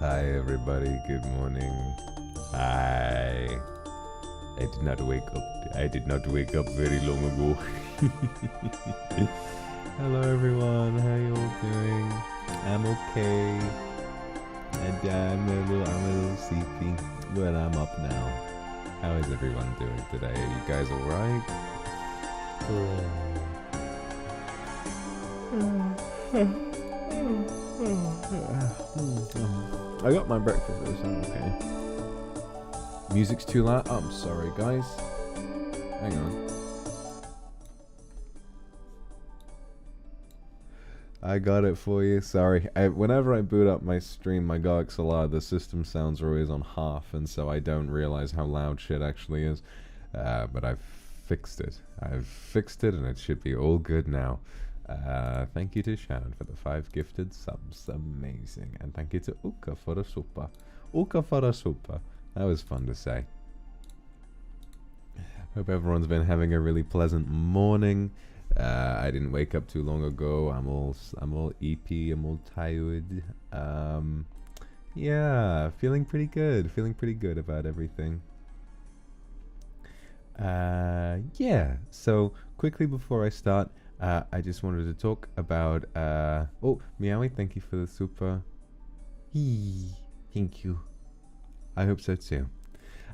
Hi everybody, good morning. Hi. I did not wake up. I did not wake up very long ago. Hello everyone, how you all doing? I'm okay. And I'm a little sleepy, but I'm up now. How is everyone doing today? Are you guys alright? I got my breakfast though, so I'm okay. Music's too loud. Oh, I'm sorry, guys. Hang on. I got it for you. Sorry. Whenever I boot up my stream, my GoXLR, the system sounds are always on half, and so I don't realize how loud shit actually is. But I've fixed it. I've fixed it, and it should be all good now. Thank you to Shannon for the 5 gifted subs. Amazing. And thank you to Uka for the super. Uka for the super. That was fun to say. Hope everyone's been having a really pleasant morning. I didn't wake up too long ago. I'm all EP. I'm all tired. Yeah, feeling pretty good. Feeling pretty good about everything. Yeah. So quickly before I start, I just wanted to talk about. Oh, Meowie, thank you for the super. Thank you. I hope so too.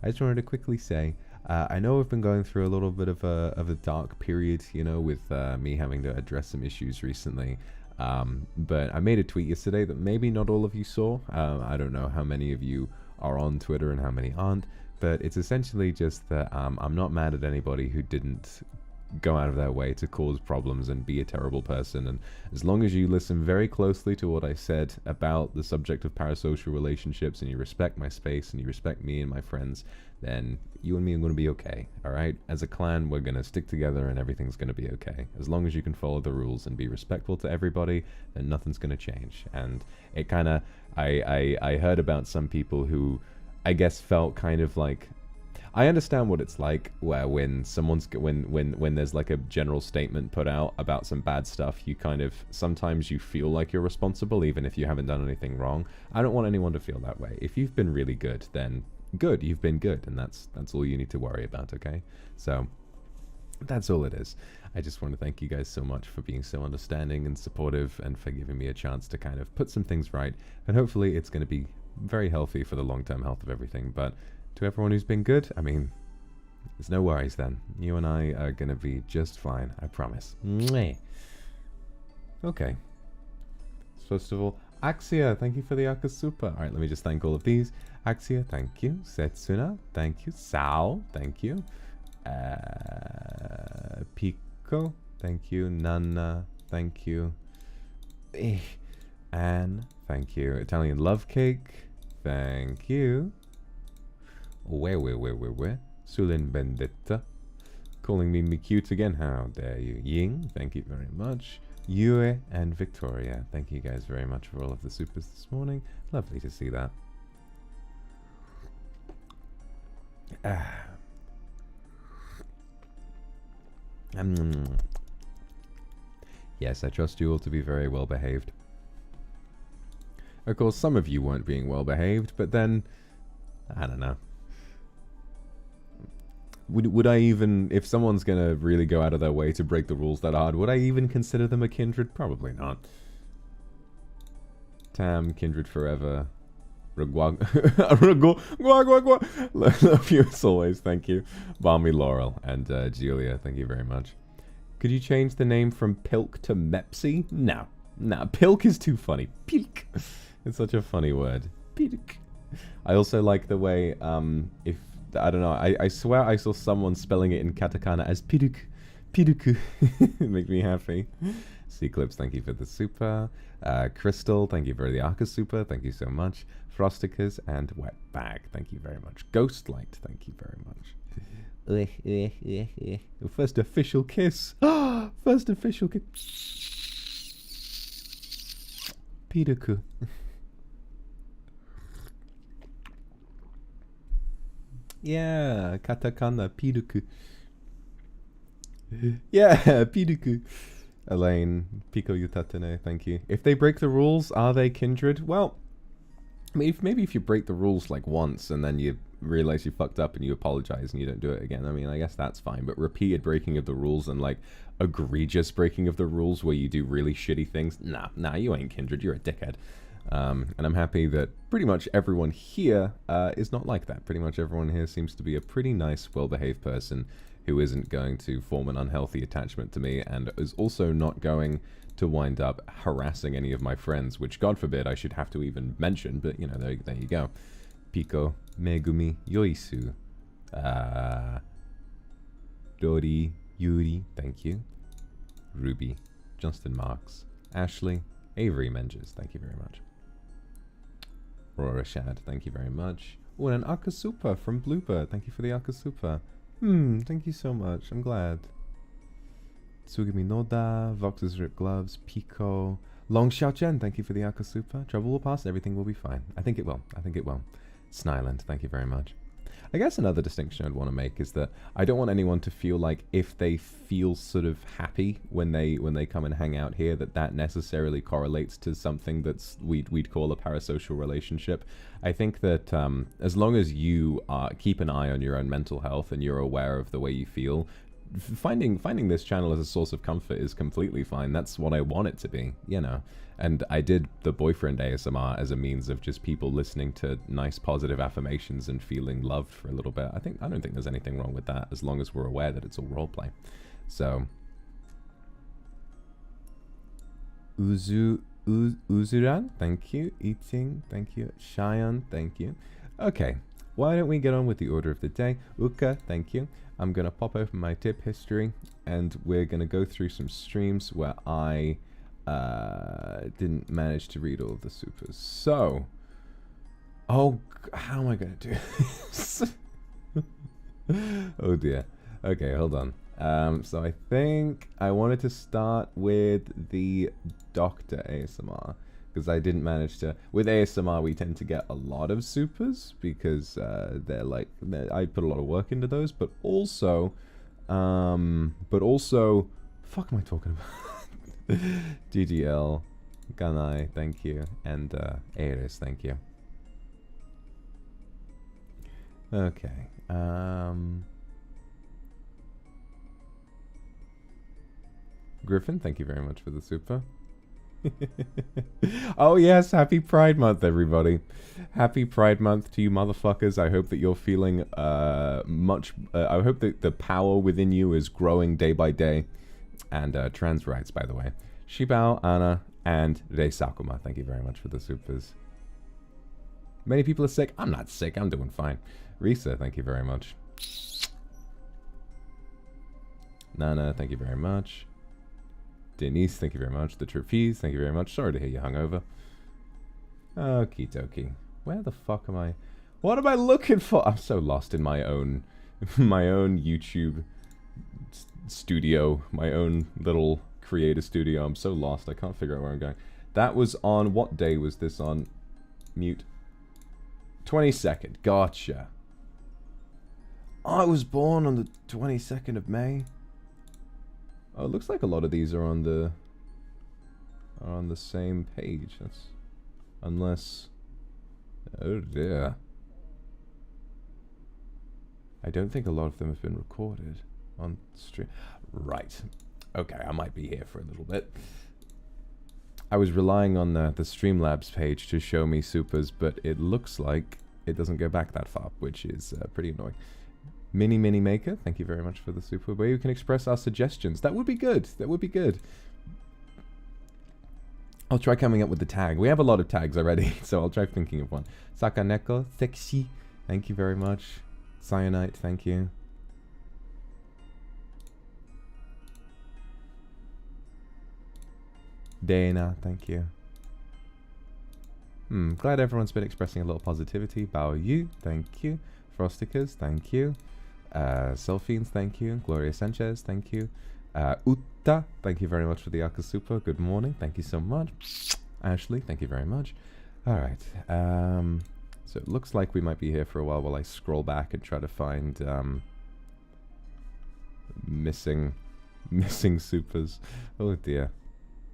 I just wanted to quickly say, I know we've been going through a little bit of a dark period, you know, with me having to address some issues recently. But I made a tweet yesterday that maybe not all of you saw. I don't know how many of you are on Twitter and how many aren't, but it's essentially just that I'm not mad at anybody who didn't go out of their way to cause problems and be a terrible person, and as long as you listen very closely to what I said about the subject of parasocial relationships and you respect my space and you respect me and my friends, then you and me are going to be okay. Alright, as a clan we're going to stick together and everything's going to be okay. As long as you can follow the rules and be respectful to everybody, then nothing's going to change. And it kind of, I heard about some people who I guess felt kind of like, I understand what it's like where when someone's when there's like a general statement put out about some bad stuff, you kind of sometimes you feel like you're responsible even if you haven't done anything wrong. I don't want anyone to feel that way. If you've been really good, then good, you've been good, and that's all you need to worry about, okay? So that's all it is. I just want to thank you guys so much for being so understanding and supportive and for giving me a chance to kind of put some things right, and hopefully it's going to be very healthy for the long-term health of everything. But to everyone who's been good, I mean, there's no worries then. You and I are going to be just fine, I promise. Mwah. Okay. First of all, Axia, thank you for the Aka Super. Alright, let me just thank all of these. Axia, thank you. Setsuna, thank you. Sao, thank you. Pico, thank you. Nana, thank you. Anne, thank you. Italian Love Cake, thank you. Where? Sulin Vendetta. Calling me cute again. How dare you. Ying, thank you very much. Yue and Victoria, thank you guys very much for all of the supers this morning. Lovely to see that. Yes, I trust you all to be very well behaved. Of course, some of you weren't being well behaved, but then, I don't know. Would I even, if someone's gonna really go out of their way to break the rules that hard, would I even consider them a kindred? Probably not. Tam, kindred forever. Love you as always, thank you. Balmy Laurel and Julia, thank you very much. Could you change the name from Pilk to Mepsy? No. Nah, Pilk is too funny. Pilk. It's such a funny word. Pilk. I also like the way, if I don't know, I swear I saw someone spelling it in katakana as Piduk. Piduku. It makes me happy. C-Clips, thank you for the super. Crystal, thank you for the Arca super. Thank you so much. Frosticas and Wet Bag, thank you very much. Ghostlight, thank you very much. First official kiss. First official kiss. Piduku. Yeah, katakana, piduku. Yeah, piduku. Elaine, Pico Yutatane, thank you. If they break the rules, are they kindred? Well, I mean, maybe if you break the rules like once and then you realize you fucked up and you apologize and you don't do it again, I mean, I guess that's fine. But repeated breaking of the rules and like egregious breaking of the rules where you do really shitty things, nah, you ain't kindred, you're a dickhead. And I'm happy that pretty much everyone here is not like that. Pretty much everyone here seems to be a pretty nice, well-behaved person who isn't going to form an unhealthy attachment to me and is also not going to wind up harassing any of my friends, which God forbid I should have to even mention, but you know, there you go. Piko, Megumi, Yoisu, Dori, Yuri, thank you. Ruby, Justin Marks, Ashley, Avery Menges, thank you very much. Aurora Shad, thank you very much. Oh, and an Akasupa from Blooper, thank you for the Akasupa. Thank you so much, I'm glad. Tsugimi Noda, Vox's Rip Gloves, Pico, Long Xiaochen, thank you for the Akasupa. Trouble will pass, everything will be fine. I think it will, Snyland, thank you very much. I guess another distinction I'd want to make is that I don't want anyone to feel like if they feel sort of happy when they come and hang out here, that necessarily correlates to something that's we'd call a parasocial relationship. I think that as long as you keep an eye on your own mental health and you're aware of the way you feel, finding this channel as a source of comfort is completely fine. That's what I want it to be, you know. And I did the boyfriend ASMR as a means of just people listening to nice positive affirmations and feeling loved for a little bit. I don't think there's anything wrong with that as long as we're aware that it's all roleplay. So Uzuran, thank you. Eating, thank you. Cheyenne, thank you. Okay, why don't we get on with the order of the day? Uka, thank you. I'm gonna pop open my tip history and we're gonna go through some streams where I didn't manage to read all of the supers. So, how am I gonna do this? Oh dear. Okay, hold on. So I think I wanted to start with the Doctor ASMR because I didn't manage to. With ASMR, we tend to get a lot of supers because they're like I put a lot of work into those, but also, fuck am I talking about? GGL, Ganai, thank you, and Ares, thank you. Okay. Griffin, thank you very much for the super. Oh yes, happy Pride Month, everybody. Happy Pride Month to you motherfuckers. I hope that you're feeling I hope that the power within you is growing day by day. And trans rights, by the way. Shibao, Anna, and Vox Akuma, thank you very much for the supers. Many people are sick. I'm not sick, I'm doing fine. Risa, thank you very much. Nana, thank you very much. Denise, thank you very much. The Trapeze, thank you very much. Sorry to hear you hungover. Okie dokie. Where the fuck am I? What am I looking for? I'm so lost in my own YouTube studio, my own little creator studio. I'm so lost. I can't figure out where I'm going. That was on, what day was this on? Mute. 22nd. Gotcha. I was born on the 22nd of May. Oh, it looks like a lot of these are on the same page. That's unless. Oh dear. I don't think a lot of them have been recorded on stream. Right. Okay, I might be here for a little bit. I was relying on the Streamlabs page to show me supers, but it looks like it doesn't go back that far, which is pretty annoying. Mini Maker, thank you very much for the super. Where you can express our suggestions. That would be good. That would be good. I'll try coming up with the tag. We have a lot of tags already, so I'll try thinking of one. Sakaneko, sexy, thank you very much. Cyanite, thank you. Dana, thank you. Glad everyone's been expressing a little positivity. Bao Yu, thank you. Frosticas, thank you. Selfiens, thank you. Gloria Sanchez, thank you. Utta, thank you very much for the Akasupa. Good morning, thank you so much. Ashley, thank you very much. Alright, so it looks like we might be here for a while I scroll back and try to find missing supers. Oh dear.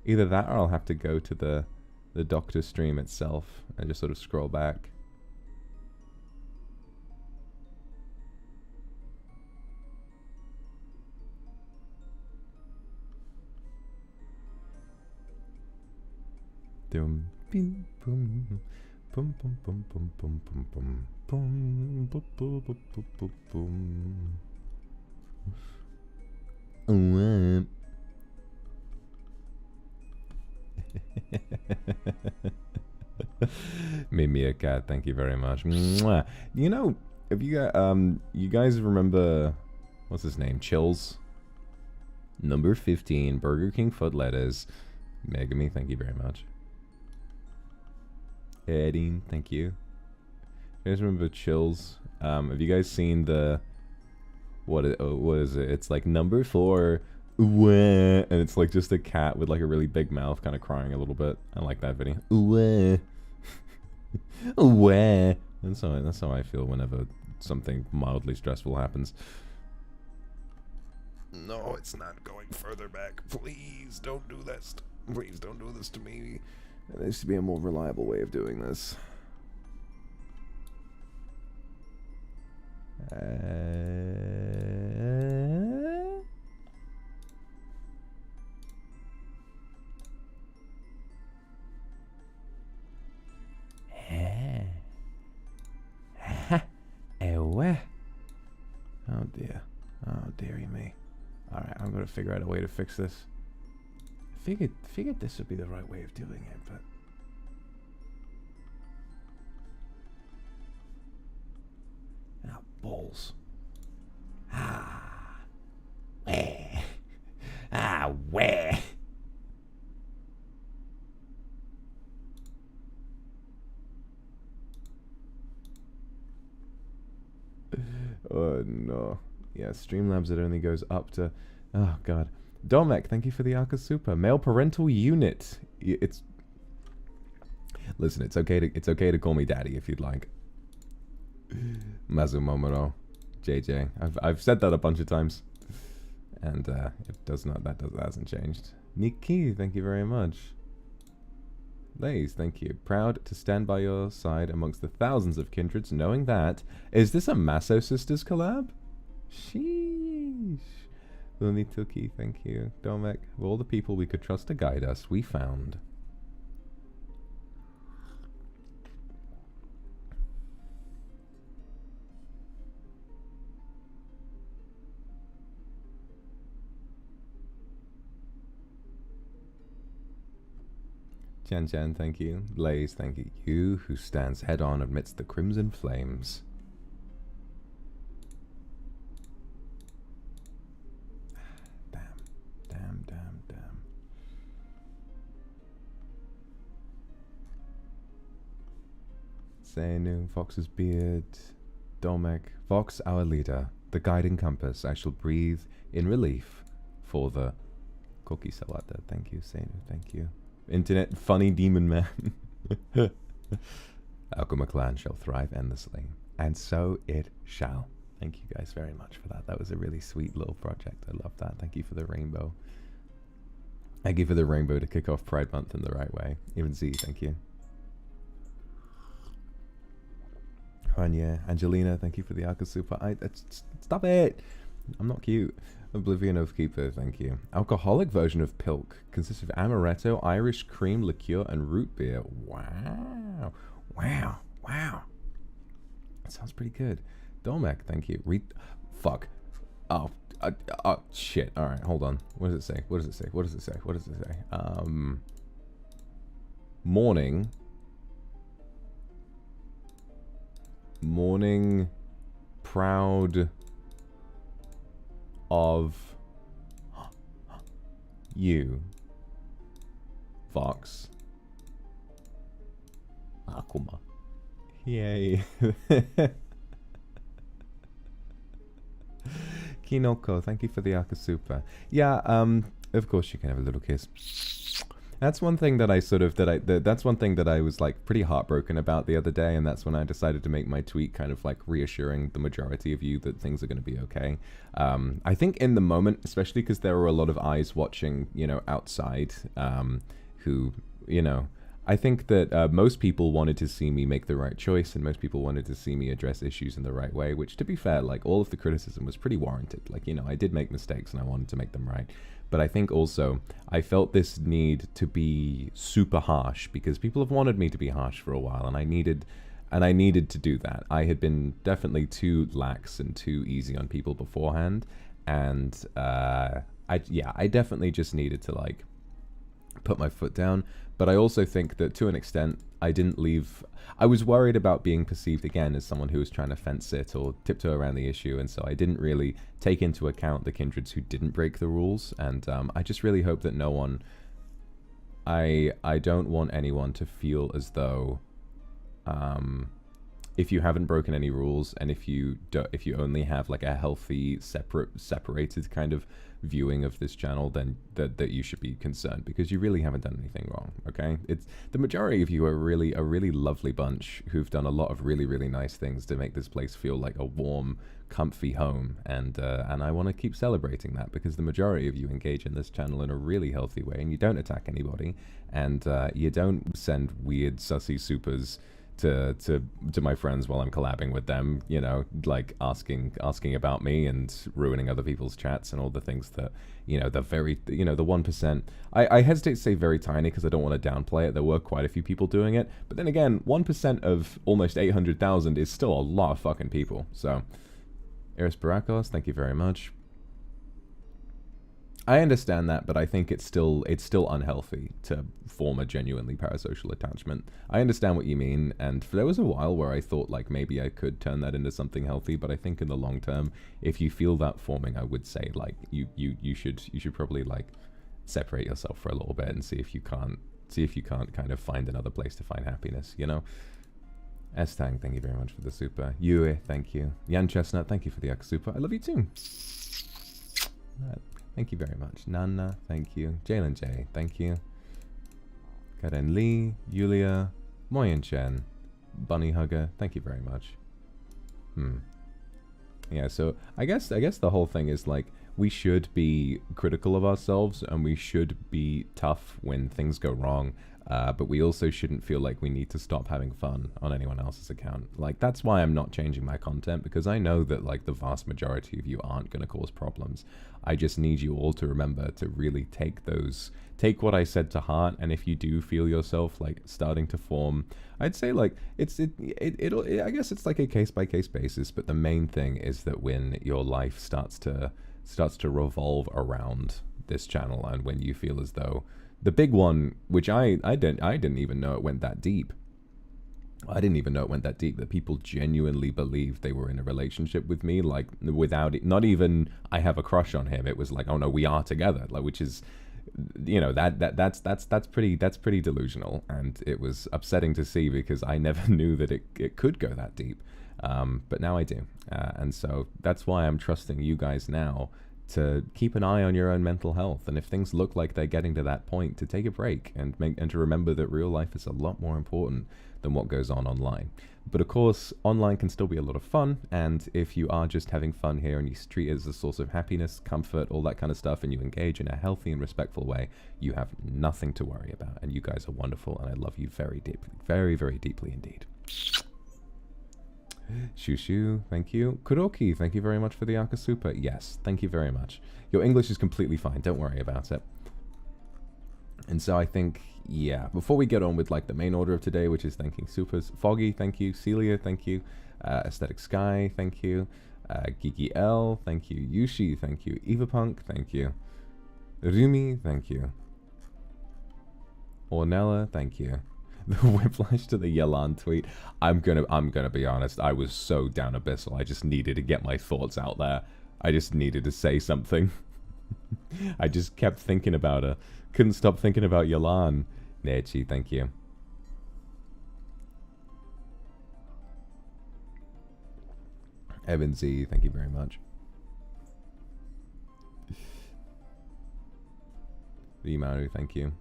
Either that or I'll have to go to the the doctor stream itself and just sort of scroll back. Boom, boom, boom, boom, boom, boom, boom, boom, boom, boom, boom, boom, boom, boom, boom, boom. Mimia Cat, thank you very much. Mwah. You know, if you got you guys remember what's his name? Chills. Number 15, Burger King foot lettuce. Megami, thank you very much. Eddie, thank you. You guys remember Chills? Have you guys seen the what is it? It's like number 4, and it's like just a cat with like a really big mouth, kind of crying a little bit. I like that video. That's how I feel whenever something mildly stressful happens. No, it's not going further back. Please don't do this. Please don't do this to me. There needs to be a more reliable way of doing this. Oh dear. Oh dearie me. Alright, I'm gonna figure out a way to fix this. Figured this would be the right way of doing it, but balls. Where? Where? Oh no. Yeah, Streamlabs, it only goes up to... Oh god. Domek, thank you for the Arca Super. Male parental unit. It's... Listen, it's okay to call me daddy if you'd like. Mazumomoro. JJ. I've said that a bunch of times. And that hasn't changed. Nikki, thank you very much. Lays, thank you. Proud to stand by your side amongst the thousands of kindreds, knowing that... Is this a Maso Sisters collab? Sheesh. Looney Tookie, thank you. Domek, of all the people we could trust to guide us, we found... Jan Jan, thank you. Blaze, thank you. You who stands head on amidst the crimson flames. Damn. Zainu, Fox's beard. Domek, Vox, our leader, the guiding compass. I shall breathe in relief for the Koki Sawata. Thank you, Zainu, thank you. Internet funny demon man. Akuma clan shall thrive endlessly, and so it shall. Thank you guys very much for that. That was a really sweet little project. I love that. Thank you for the rainbow. Thank you for the rainbow to kick off Pride Month in the right way. Even Z, thank you. Hanya, Angelina, thank you for the Arca Super. Stop it! I'm not cute. Oblivion Oathkeeper, thank you. Alcoholic version of Pilk consists of amaretto, Irish cream, liqueur, and root beer. Wow. That sounds pretty good. Domek, thank you. Fuck. Oh, shit. All right, hold on. What does it say? Morning proud of you, Vox Akuma. Yay. Kinoko, thank you for the Arca Super. Yeah, of course you can have a little kiss. That's one thing that that's one thing that I was like pretty heartbroken about the other day, and that's when I decided to make my tweet kind of like reassuring the majority of you that things are going to be okay. I think in the moment, especially because there were a lot of eyes watching, you know, outside, who, you know, I think that most people wanted to see me make the right choice, and most people wanted to see me address issues in the right way, which, to be fair, like, all of the criticism was pretty warranted. Like, you know, I did make mistakes and I wanted to make them right. But I think also I felt this need to be super harsh because people have wanted me to be harsh for a while, and I needed to do that. I had been definitely too lax and too easy on people beforehand, and I definitely just needed to, like, put my foot down. But I also think that to an extent I was worried about being perceived again as someone who was trying to fence sit or tiptoe around the issue, and so I didn't really take into account the kindreds who didn't break the rules. And I just really hope that no one, I don't want anyone to feel as though if you haven't broken any rules, and if you only have like a healthy separated kind of viewing of this channel, then that you should be concerned, because you really haven't done anything wrong. Okay, it's the majority of you are really a really lovely bunch who've done a lot of really, really nice things to make this place feel like a warm, comfy home, and I want to keep celebrating that, because the majority of you engage in this channel in a really healthy way, and you don't attack anybody, and you don't send weird sussy supers to my friends while I'm collabing with them, you know, like asking about me and ruining other people's chats and all the things that, you know, the 1%. I hesitate to say very tiny because I don't want to downplay it. There were quite a few people doing it, but then again, 1% of almost 800,000 is still a lot of fucking people. So, Eris Barakos, thank you very much. I understand that, but I think it's still unhealthy to form a genuinely parasocial attachment. I understand what you mean, and there was a while where I thought like maybe I could turn that into something healthy, but I think in the long term, if you feel that forming, I would say like you should probably like separate yourself for a little bit and see if you can't kind of find another place to find happiness, you know? S-Tang, thank you very much for the super. Yue, thank you. Yan Chestnut, thank you for the X super. I love you too. Thank you very much. Nana, thank you. Jalen J, thank you. Karen Lee, Julia, Moyen Chen, Bunny Hugger, thank you very much. Yeah, so I guess the whole thing is like, we should be critical of ourselves and we should be tough when things go wrong. But we also shouldn't feel like we need to stop having fun on anyone else's account. Like, that's why I'm not changing my content, because I know that like the vast majority of you aren't going to cause problems. I just need you all to remember to really take what I said to heart. And if you do feel yourself like starting to form, I'd say like I guess it's like a case by case basis. But the main thing is that when your life starts to revolve around this channel, and when you feel as though the big one, which I didn't even know it went that deep. I didn't even know it went that deep, that people genuinely believed they were in a relationship with me, like without it, not even I have a crush on him. It was like, oh no, we are together, like, which is, you know, that's pretty delusional, and it was upsetting to see because I never knew that it could go that deep, but now I do, and so that's why I'm trusting you guys now to keep an eye on your own mental health, and if things look like they're getting to that point, to take a break and to remember that real life is a lot more important than what goes on online. But of course, online can still be a lot of fun, and if you are just having fun here and you treat it as a source of happiness, comfort, all that kind of stuff, and you engage in a healthy and respectful way, you have nothing to worry about, and you guys are wonderful, and I love you very deeply, very, very deeply indeed. Shushu, thank you. Kuroki, thank you very much for the Aka Super. Yes, thank you very much. Your English is completely fine, don't worry about it. And so I think, yeah, before we get on with like the main order of today, which is thanking supers, Foggy, thank you. Celia, thank you. Aesthetic Sky, thank you. Geeky L, thank you. Yushi, thank you. Evapunk, thank you. Rumi, thank you. Ornella, thank you. The whiplash to the Yelan tweet. I'm gonna be honest. I was so down abyssal. I just needed to get my thoughts out there. I just needed to say something. I just kept thinking about her. Couldn't stop thinking about Yelan. Nechi, thank you. Evan Z, thank you very much. Rimaru, thank you.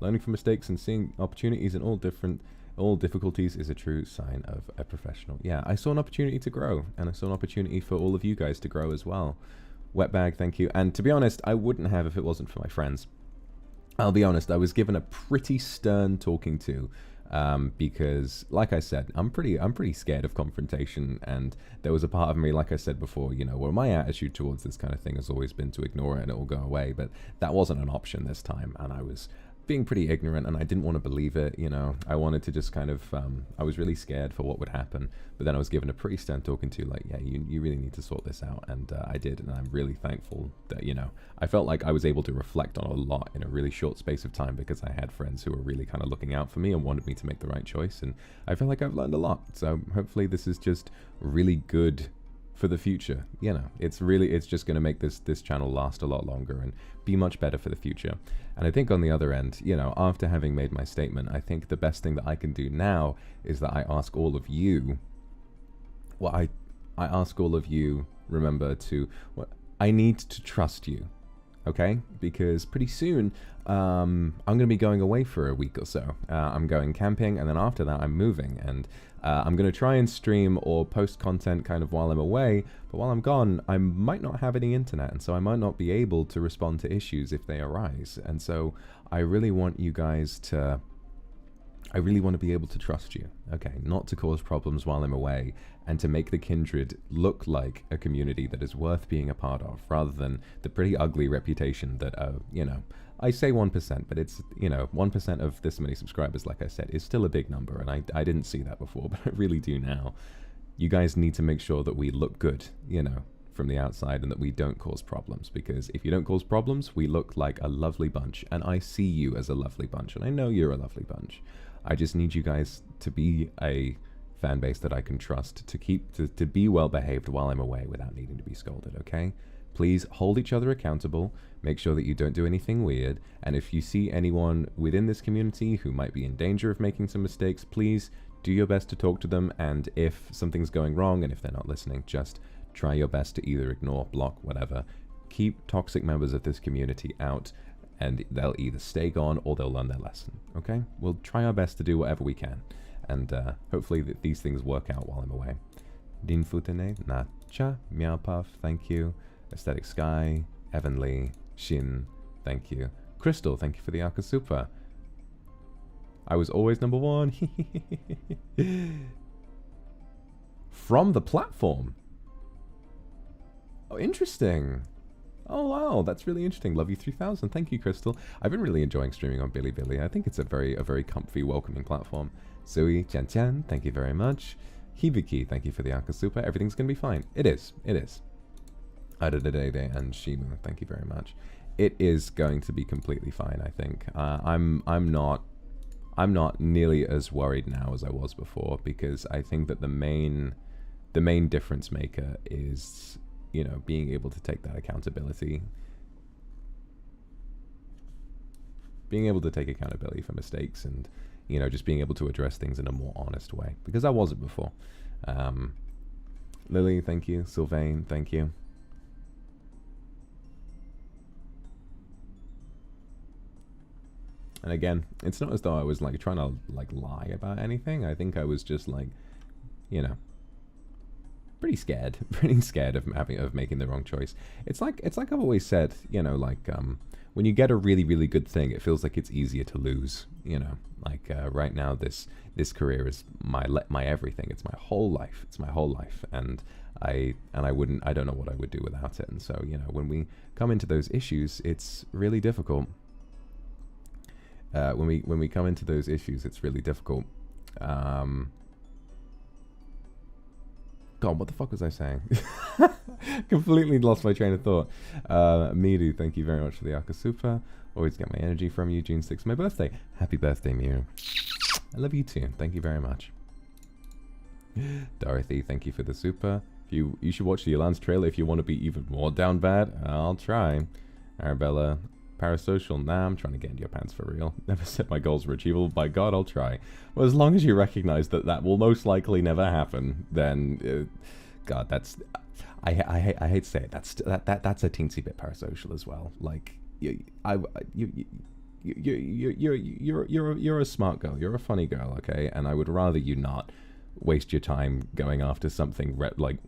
Learning from mistakes and seeing opportunities in all difficulties is a true sign of a professional. Yeah, I saw an opportunity to grow, and I saw an opportunity for all of you guys to grow as well. Wetbag, thank you. And to be honest, I wouldn't have if it wasn't for my friends. I'll be honest, I was given a pretty stern talking to, because, like I said, I'm pretty scared of confrontation, and there was a part of me, like I said before, you know, where my attitude towards this kind of thing has always been to ignore it and it will go away, but that wasn't an option this time, and I was being pretty ignorant, and I didn't want to believe it, you know. I wanted to just kind of, I was really scared for what would happen, but then I was given a pretty stern talking to, like, yeah, you really need to sort this out, and I did, and I'm really thankful that, you know, I felt like I was able to reflect on a lot in a really short space of time, because I had friends who were really kind of looking out for me and wanted me to make the right choice, and I feel like I've learned a lot, so hopefully this is just really good for the future. You know, it's just going to make this channel last a lot longer and be much better for the future. And I think on the other end, you know, after having made my statement, I think the best thing that I can do now is that I ask all of you, well, I ask all of you, remember to, well, I need to trust you, okay? Because pretty soon, I'm going to be going away for a week or so. I'm going camping, and then after that, I'm moving, and I'm going to try and stream or post content kind of while I'm away, but while I'm gone, I might not have any internet, and so I might not be able to respond to issues if they arise. And so I really want you guys to, I really want to be able to trust you, okay? Not to cause problems while I'm away, and to make the Kindred look like a community that is worth being a part of, rather than the pretty ugly reputation that, you know, I say 1%, but it's, you know, 1% of this many subscribers, like I said, is still a big number, and I didn't see that before, but I really do now. You guys need to make sure that we look good, you know, from the outside, and that we don't cause problems, because if you don't cause problems, we look like a lovely bunch, and I see you as a lovely bunch, and I know you're a lovely bunch. I just need you guys to be a fan base that I can trust, to be well behaved while I'm away without needing to be scolded, okay? Please hold each other accountable, make sure that you don't do anything weird, and if you see anyone within this community who might be in danger of making some mistakes, please do your best to talk to them, and if something's going wrong and if they're not listening, just try your best to either ignore, block, whatever. Keep toxic members of this community out, and they'll either stay gone or they'll learn their lesson, okay? We'll try our best to do whatever we can, and hopefully these things work out while I'm away. Din Futene, Nacha, Meow Puff, thank you. Aesthetic Sky, Evan Lee, Shin, thank you. Crystal, thank you for the Akasupa. I was always #1. From the platform. Oh, interesting. Oh, wow, that's really interesting. Love you 3000. Thank you, Crystal. I've been really enjoying streaming on Bilibili. I think it's a very comfy, welcoming platform. Sui, Chan Chan, thank you very much. Hibiki, thank you for the Akasupa. Everything's going to be fine. It is. It is. Adadadede and Shimu, thank you very much. It is going to be completely fine, I think. I'm not nearly as worried now as I was before, because I think that the main difference maker is, you know, being able to take that accountability. Being able to take accountability for mistakes, and, you know, just being able to address things in a more honest way, because I wasn't before. Lily, thank you. Sylvain, thank you. And again, it's not as though I was like trying to like lie about anything. I think I was just like, you know, pretty scared of making the wrong choice. It's like I've always said, you know, like when you get a really good thing, it feels like it's easier to lose. You know, like right now this career is my everything. It's my whole life. It's my whole life, and I don't know what I would do without it. And so, you know, when we come into those issues, it's really difficult. When we come into those issues, it's really difficult. God, what the fuck was I saying? Completely lost my train of thought. Miru, thank you very much for the Akasupa. Always get my energy from you. June 6th, my birthday. Happy birthday, Miru. I love you too. Thank you very much. Dorothy, thank you for the super. You should watch the Yolan's trailer if you want to be even more down bad. I'll try. Arabella, parasocial. Nah, I'm trying to get into your pants for real. Never said my goals were achievable. By God, I'll try. Well, as long as you recognize that will most likely never happen, then, God, that's. I hate to say it. That's a teensy bit parasocial as well. Like, you're a smart girl. You're a funny girl, okay? And I would rather you not waste your time going after something like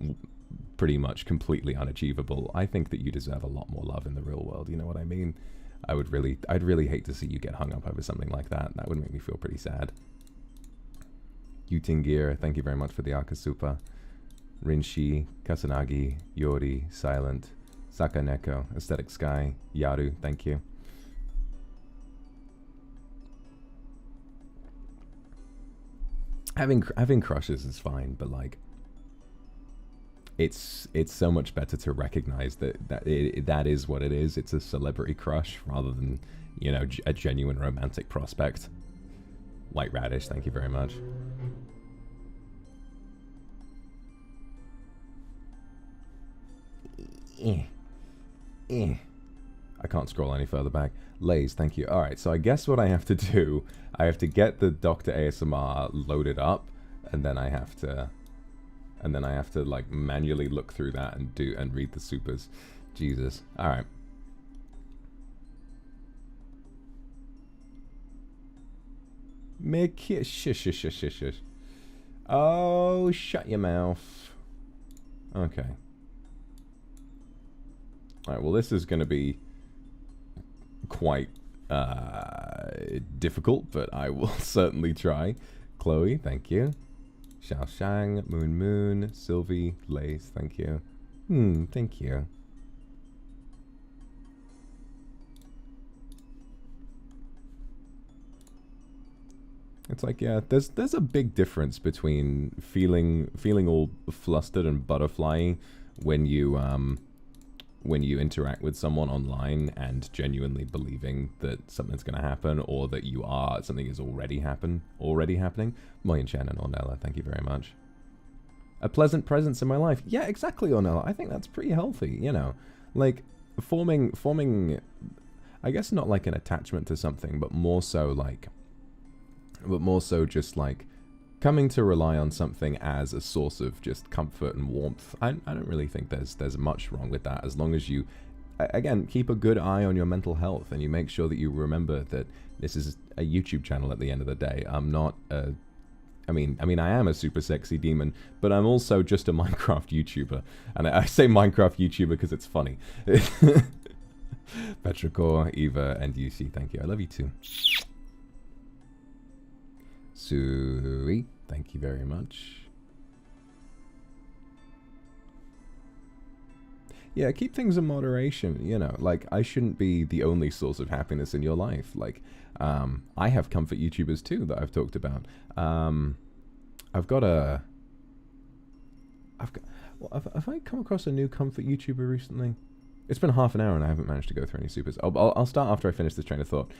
pretty much completely unachievable. I think that you deserve a lot more love in the real world. You know what I mean? I'd really hate to see you get hung up over something like that. That would make me feel pretty sad. Yutingir, thank you very much for the Akasupa. Rinshi, Kasanagi, Yori, Silent, Sakaneko, Aesthetic Sky, Yaru, thank you. Having crushes is fine, but like, it's so much better to recognize that is what it is. It's a celebrity crush rather than, you know, a genuine romantic prospect. White Radish, thank you very much. I can't scroll any further back. Lays, thank you. Alright, so I guess what I have to do, I have to get the Dr. ASMR loaded up, and then I have to like manually look through that and read the supers. Jesus. Alright. Shush. Oh, shut your mouth. Okay. Alright, well this is going to be quite difficult, but I will certainly try. Chloe, thank you. Xiao Shang, Moon, Sylvie, Lace, thank you. Thank you. It's like, yeah, there's a big difference between feeling all flustered and butterfly when you interact with someone online and genuinely believing that something's going to happen, or that something is already happening. Moyen Chen and Ornella, thank you very much. A pleasant presence in my life. Yeah, exactly, Ornella. I think that's pretty healthy, you know. Like, forming, I guess not like an attachment to something, but more so just like coming to rely on something as a source of just comfort and warmth. I don't really think there's much wrong with that, as long as you, again, keep a good eye on your mental health and you make sure that you remember that this is a YouTube channel at the end of the day. I'm not a, I mean I am a super sexy demon, but I'm also just a Minecraft YouTuber. And I say Minecraft YouTuber because it's funny. Petricor, Eva, and UC, thank you. I love you too. Sweet, thank you very much. Yeah, keep things in moderation, you know, like, I shouldn't be the only source of happiness in your life. Like, I have comfort YouTubers too that I've talked about. Have I come across a new comfort YouTuber recently? It's been half an hour and I haven't managed to go through any supers. I'll start after I finish this train of thought.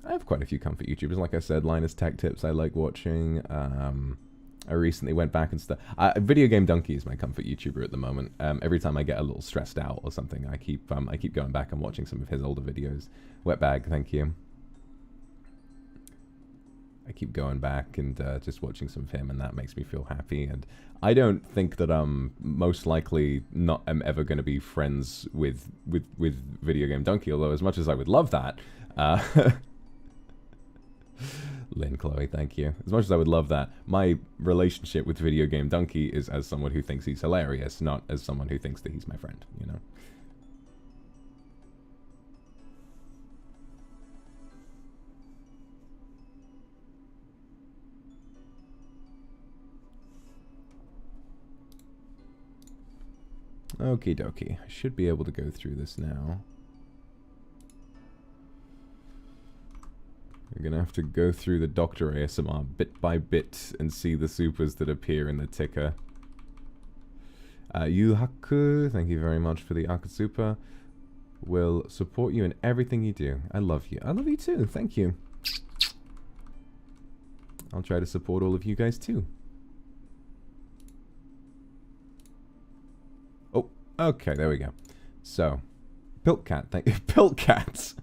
I have quite a few comfort YouTubers, like I said. Linus Tech Tips I like watching. I recently went back and stuff. Video Game Donkey is my comfort YouTuber at the moment. Every time I get a little stressed out or something, I keep going back and watching some of his older videos. Wetbag, thank you. I keep going back and just watching some of him, and that makes me feel happy. And I don't think that I'm most likely am ever going to be friends with Video Game Donkey, although as much as I would love that. Lynn, Chloe, thank you. As much as I would love that, my relationship with Video Game Donkey is as someone who thinks he's hilarious, not as someone who thinks that he's my friend, you know? Okie dokie. I should be able to go through this now. We're going to have to go through the Dr. ASMR bit by bit and see the supers that appear in the ticker. Yuhaku, thank you very much for the Akasupa. Will support you in everything you do. I love you. I love you too. Thank you. I'll try to support all of you guys too. Oh, okay, there we go. So, Piltcat, thank you. Piltcats!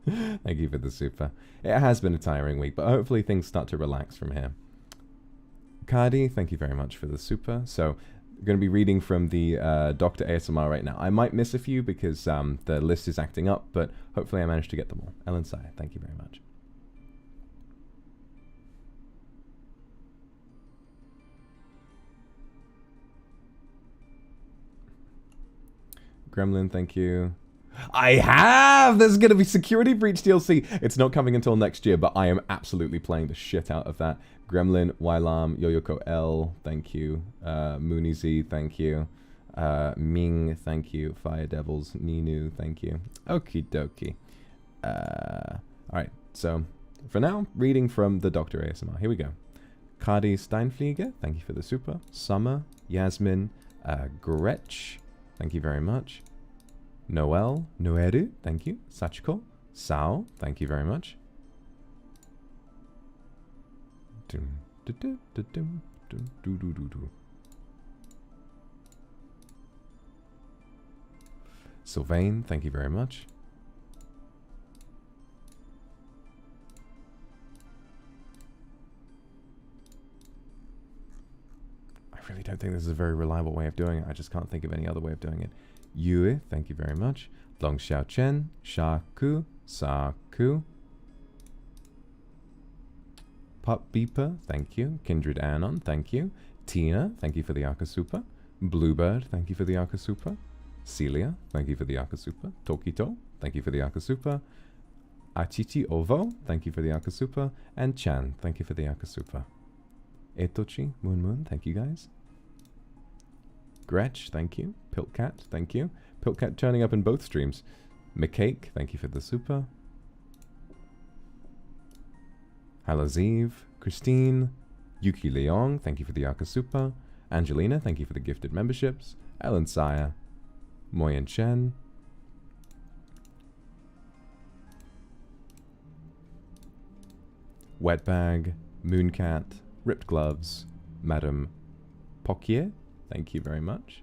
Thank you for the super. It has been a tiring week, but hopefully things start to relax from here. Cardi, thank you very much for the super. So, I'm going to be reading from the Dr. ASMR right now. I might miss a few because the list is acting up, but hopefully I managed to get them all. Ellen Sire, thank you very much. Gremlin, thank you. I have! There's going to be Security Breach DLC. It's not coming until next year, but I am absolutely playing the shit out of that. Gremlin, Wylam, Yoyoko L, thank you. Mooney Z, thank you. Ming, thank you. Fire Devils, Ninu, thank you. Okie dokie. Alright, so for now, reading from the Dr. ASMR. Here we go. Kadi Steinflieger, thank you for the super. Summer, Yasmin, Gretch, thank you very much. Noel, Noeru, thank you. Sachiko, Sao, thank you very much. Sylvain, thank you very much. I really don't think this is a very reliable way of doing it. I just can't think of any other way of doing it. Yue, thank you very much. Long Xiao Chen, Shaku, Saku. Pup Beeper, thank you. Kindred Anon, thank you. Tina, thank you for the Akasupa. Bluebird, thank you for the Akasupa. Celia, thank you for the Akasupa. Tokito, thank you for the Akasupa. Achichi Ovo, thank you for the Akasupa. And Chan, thank you for the Akasupa. Etochi, Moon Moon, thank you guys. Gretch, thank you. Piltcat, thank you. Piltcat turning up in both streams. McCake, thank you for the super. Halaziv, Christine, Yuki Leong, thank you for the Akasupa. Angelina, thank you for the gifted memberships. Ellen Saya, Moyen Chen. Wetbag, Mooncat, Ripped Gloves, Madame Pokier, thank you very much.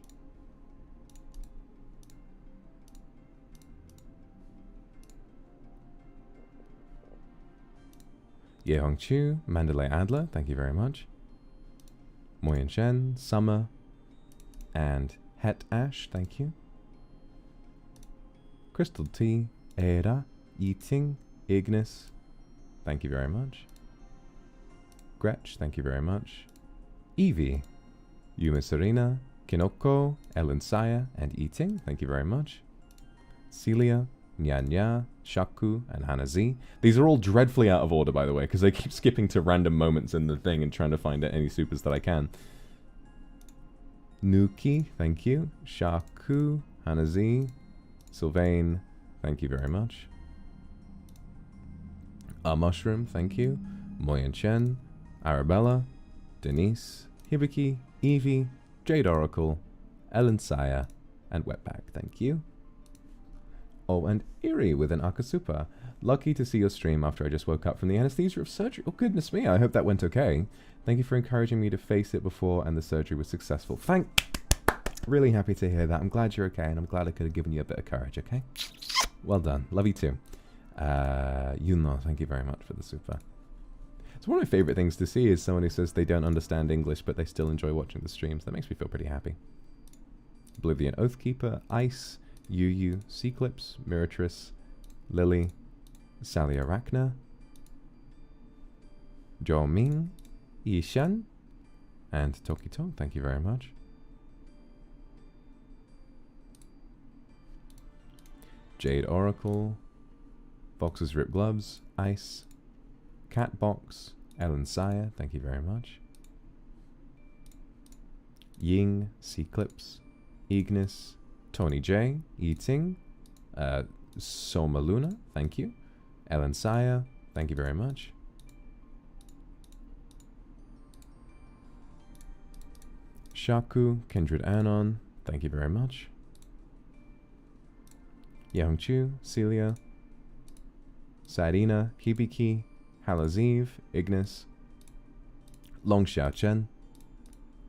Ye Hong Chu, Mandalay Adler, thank you very much. Moyen Shen, Summer, and Het Ash, thank you. Crystal T, Era, Eating, Ignis, thank you very much. Gretch, thank you very much. Evie, Yuma Serena, Kinoko, Ellen Saya, and Eating, thank you very much. Celia, Nyanya, Shaku, and Hanazi. These are all dreadfully out of order, by the way, because I keep skipping to random moments in the thing and trying to find any supers that I can. Nuki, thank you. Shaku, Hanazi, Sylvain, thank you very much. Mushroom, thank you. Moyen Chen, Arabella, Denise, Hibiki, Evie, Jade Oracle, Ellen Saya, and Wetback, thank you. Oh, and Erie with an Akasupa. Lucky to see your stream after I just woke up from the anesthesia of surgery. Oh, goodness me, I hope that went okay. Thank you for encouraging me to face it before and the surgery was successful. Really happy to hear that. I'm glad you're okay, and I'm glad I could have given you a bit of courage, okay? Well done. Love you too. Yuno, thank you very much for the super. It's one of my favorite things to see is someone who says they don't understand English, but they still enjoy watching the streams. That makes me feel pretty happy. Oblivion Oathkeeper, Ice, Yu, Seaclips, Miratress, Lily, Sally Arachna, Jo Ming, Yishan, and Tokito, thank you very much. Jade Oracle, Fox's Rip Gloves, Ice, Catbox, Ellen Saya, thank you very much. Ying, Seaclips, Ignis, Tony J, Eating, Soma Luna, thank you. Ellen Saya, thank you very much. Shaku, Kindred Anon, thank you very much. Yeongchu, Celia, Sadina, Hibiki, Halaziv, Ignis, Long Xiao Chen,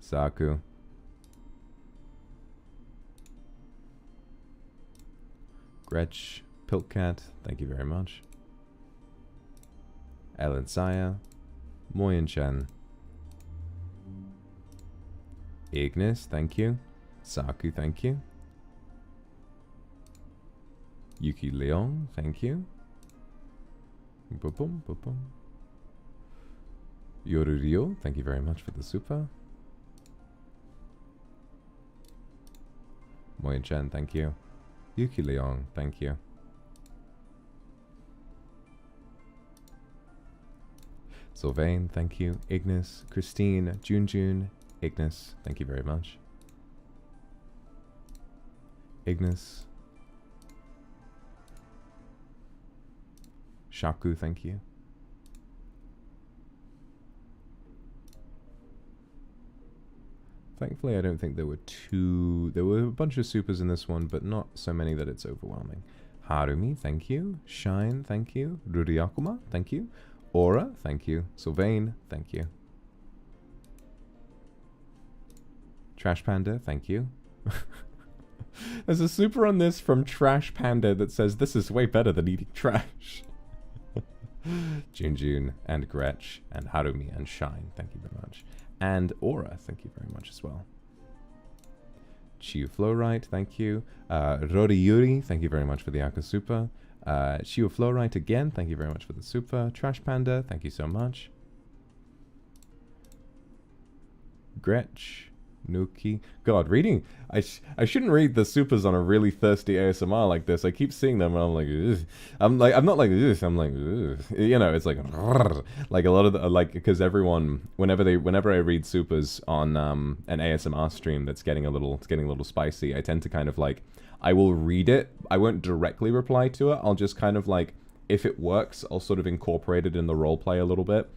Saku, Gretch, Piltcat, thank you very much. Ellen Saya, Moyen Chen, Ignis, thank you. Saku, thank you. Yuki Leong, thank you. Boom, boom, boom. Yorurio, thank you very much for the super. Moyen Chen, thank you. Yuki Leong, thank you. Sylvain, thank you. Ignis, Christine, June, Ignis, thank you very much. Ignis. Shaku, thank you. Thankfully, I don't think there were there were a bunch of supers in this one, but not so many that it's overwhelming. Harumi, thank you. Shine, thank you. Vox Akuma, thank you. Aura, thank you. Sylvain, thank you. Trash Panda, thank you. There's a super on this from Trash Panda that says, this is way better than eating trash. June, and Gretch, and Harumi, and Shine, thank you very much. And Aura, thank you very much as well. Chiu Flowright, thank you. Rori Yuri, thank you very much for the Aka Super. Chiu Flowright again, thank you very much for the super. Trash Panda, thank you so much. Gretch, Nuki. God, reading. I shouldn't read the supers on a really thirsty ASMR like this. I keep seeing them and I'm like, ugh. I'm not like this. I'm like, ugh. You know, it's like a lot of the, like, because everyone, whenever I read supers on an ASMR stream that's getting a little spicy, I tend to kind of like, I will read it. I won't directly reply to it. I'll just kind of like, if it works, I'll sort of incorporate it in the roleplay a little bit.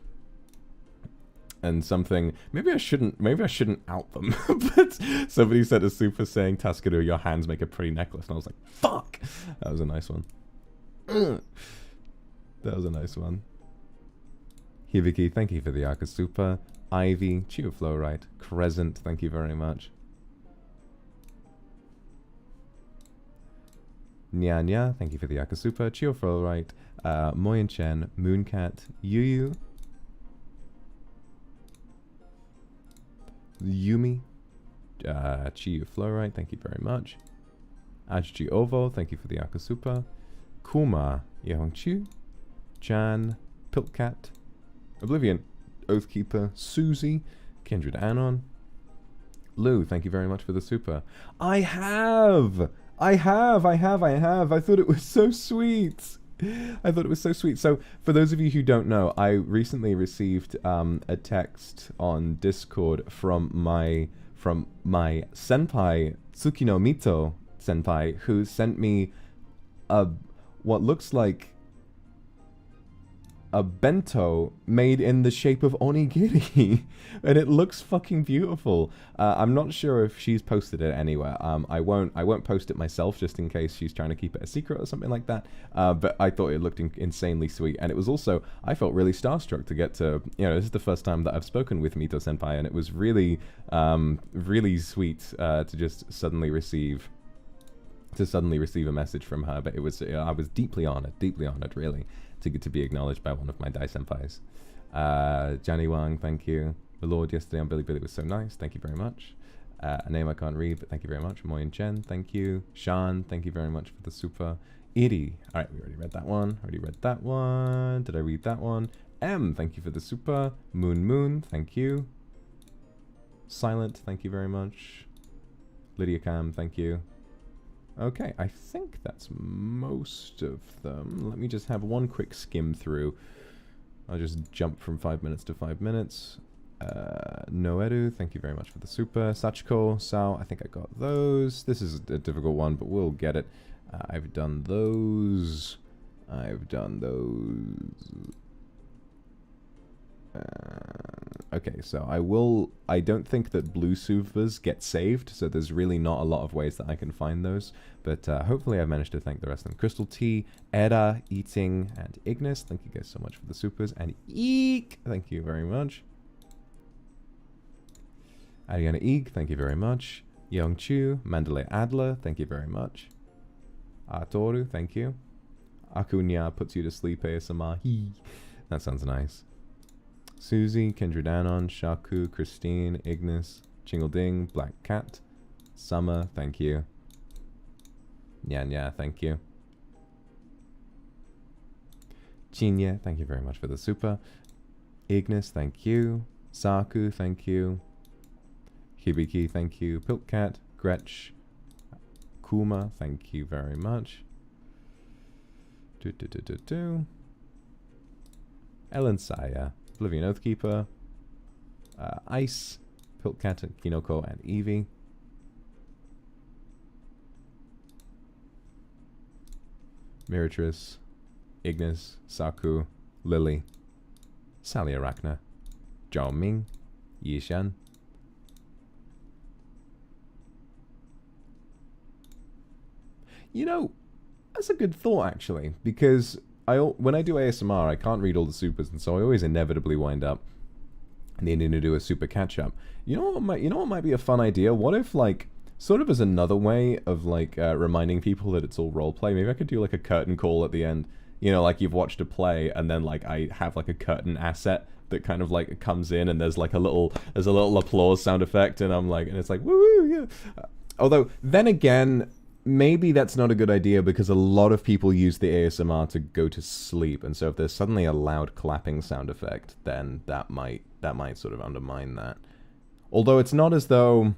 And something, maybe I shouldn't out them, but somebody said a super saying, Taskaru, your hands make a pretty necklace, and I was like, fuck! That was a nice one. That was a nice one. Hibiki, thank you for the Aka Super. Ivy, Chiu Flowright. Crescent, thank you very much. Nya, thank you for the Aka Super. Chiu Flowright. Moyen Chen, Mooncat, Yuyu. Yumi, Chiyu Flowright, thank you very much. Ajji Ovo, thank you for the Akasupa. Kuma, Yehongchu. Chan, Piltcat. Oblivion, Oathkeeper. Susie, Kindred Anon. Lou, thank you very much for the super. I thought it was so sweet. I thought it was so sweet. So, for those of you who don't know, I recently received a text on Discord from my senpai, Tsukino Mito senpai, who sent me what looks like a bento made in the shape of onigiri, and it looks fucking beautiful. I'm not sure if she's posted it anywhere. I won't post it myself just in case she's trying to keep it a secret or something like that. But I thought it looked insanely sweet, and it was also, I felt really starstruck to get to, you know, this is the first time that I've spoken with Mito Senpai, and it was really, really sweet to just suddenly receive a message from her. But it was, I was deeply honored, really, to get to be acknowledged by one of my Dai senpais. Johnny Wang, thank you. The Lord yesterday on Billy was so nice, thank you very much. A name I can't read, but thank you very much. Moyen Chen, thank you. Shan, thank you very much for the super. Iri, alright, we already read that one. Did I read that one? M, thank you for the super. Moon, thank you. Silent, thank you very much. Lydia Cam, thank you. Okay, I think that's most of them. Let me just have one quick skim through. I'll just jump from 5 minutes to 5 minutes. Noeru, thank you very much for the super. Sachiko, Sao, I think I got those. This is a difficult one, but we'll get it. I've done those. Okay, so I don't think that blue supers get saved, so there's really not a lot of ways that I can find those, but hopefully I've managed to thank the rest of them. Crystal T, Era, Eating, and Ignis, thank you guys so much for the supers, and Eek, thank you very much. Ariana Eeg, thank you very much. Young Chu, Mandalay Adler, thank you very much. Toru, thank you. Akunya puts you to sleep ASMR, that sounds nice. Susie, Kindred Anon, Shaku, Christine, Ignis, Ding, Black Cat, Summer, thank you. Nya, thank you. Chinya, thank you very much for the super. Ignis, thank you. Saku, thank you. Hibiki, thank you. Piltcat, Gretch, Akuma, thank you very much. Ellen Saya, Oblivion Oathkeeper, Ice, Piltcat, and Kinoko, and Evie. Miratress, Ignis, Saku, Lily, Sally Arachna, Zhao Ming, Yishan. You know, that's a good thought, actually, because when I do ASMR, I can't read all the supers, and so I always inevitably wind up needing to do a super catch-up. You know what might be a fun idea? What if, like, sort of as another way of, like, reminding people that it's all roleplay, maybe I could do, like, a curtain call at the end. You know, like, you've watched a play, and then, like, I have, like, a curtain asset that kind of, like, comes in, and there's, like, a little applause sound effect, and I'm like, and it's like, woo, yeah. Although, then again, maybe that's not a good idea, because a lot of people use the ASMR to go to sleep, and so if there's suddenly a loud clapping sound effect, then that might sort of undermine that. Although it's not as though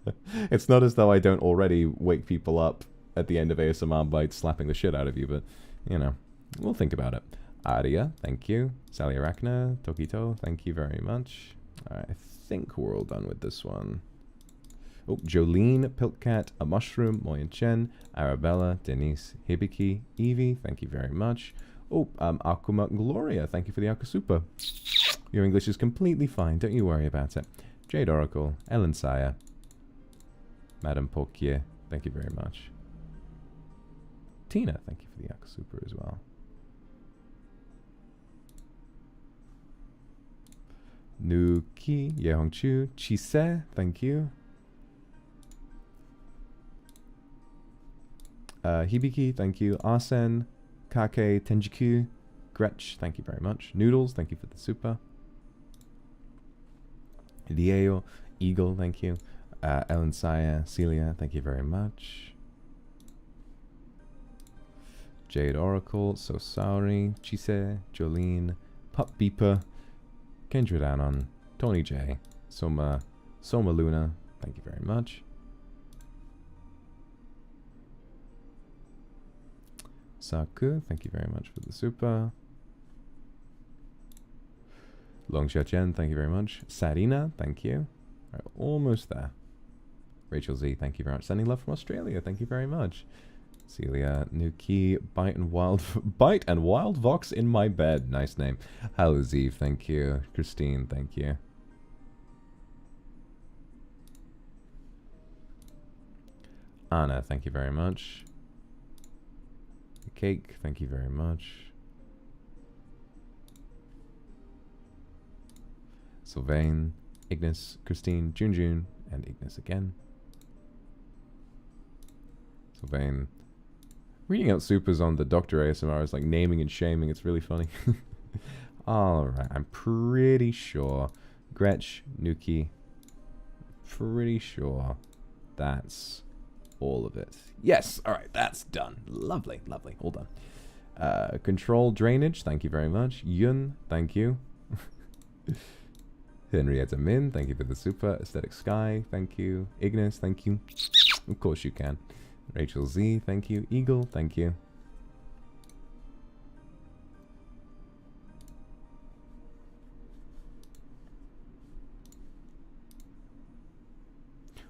I don't already wake people up at the end of ASMR by slapping the shit out of you, but, you know, we'll think about it. Aria, thank you. Sally Arachna, Tokito, thank you very much. Alright, I think we're all done with this one. Oh, Jolene, Piltcat, A Mushroom, Moyen Chen, Arabella, Denise, Hibiki, Evie, thank you very much. Oh, Akuma Gloria, thank you for the Akasupa. Your English is completely fine, don't you worry about it. Jade Oracle, Ellen Saya, Madame Pokier, thank you very much. Tina, thank you for the Akasupa as well. Nuki, Yehongchu, Chise, thank you. Hibiki, thank you. Arsen, Kake, Tenjiku, Gretch, thank you very much. Noodles, thank you for the super. Dieo, Eagle, thank you. Ellen Saya, Celia, thank you very much. Jade Oracle, Sosauri, Chise, Jolene, Pup Beeper, Kendra Anon, Tony J, Soma Luna, thank you very much. Saku, thank you very much for the super. Long Chen, thank you very much. Sarina, thank you. All right, almost there. Rachel Z, thank you very much. Sending love from Australia, thank you very much. Celia, Nuki, Bite and Wild Vox in my bed, nice name. Hello Z, thank you. Christine, thank you. Anna, thank you very much. Cake, thank you very much. Sylvain, Ignis, Christine, Junjun, and Ignis again. Sylvain. Reading out supers on the Dr. ASMR is like naming and shaming. It's really funny. Alright, I'm pretty sure. Gretch, Nuki. Pretty sure that's all of it. Yes, alright, that's done. Lovely, lovely, all done. Control Drainage, thank you very much. Yun, thank you. Henrietta Min, thank you for the super. Aesthetic Sky, thank you. Ignis, thank you. Of course you can. Rachel Z, thank you. Eagle, thank you.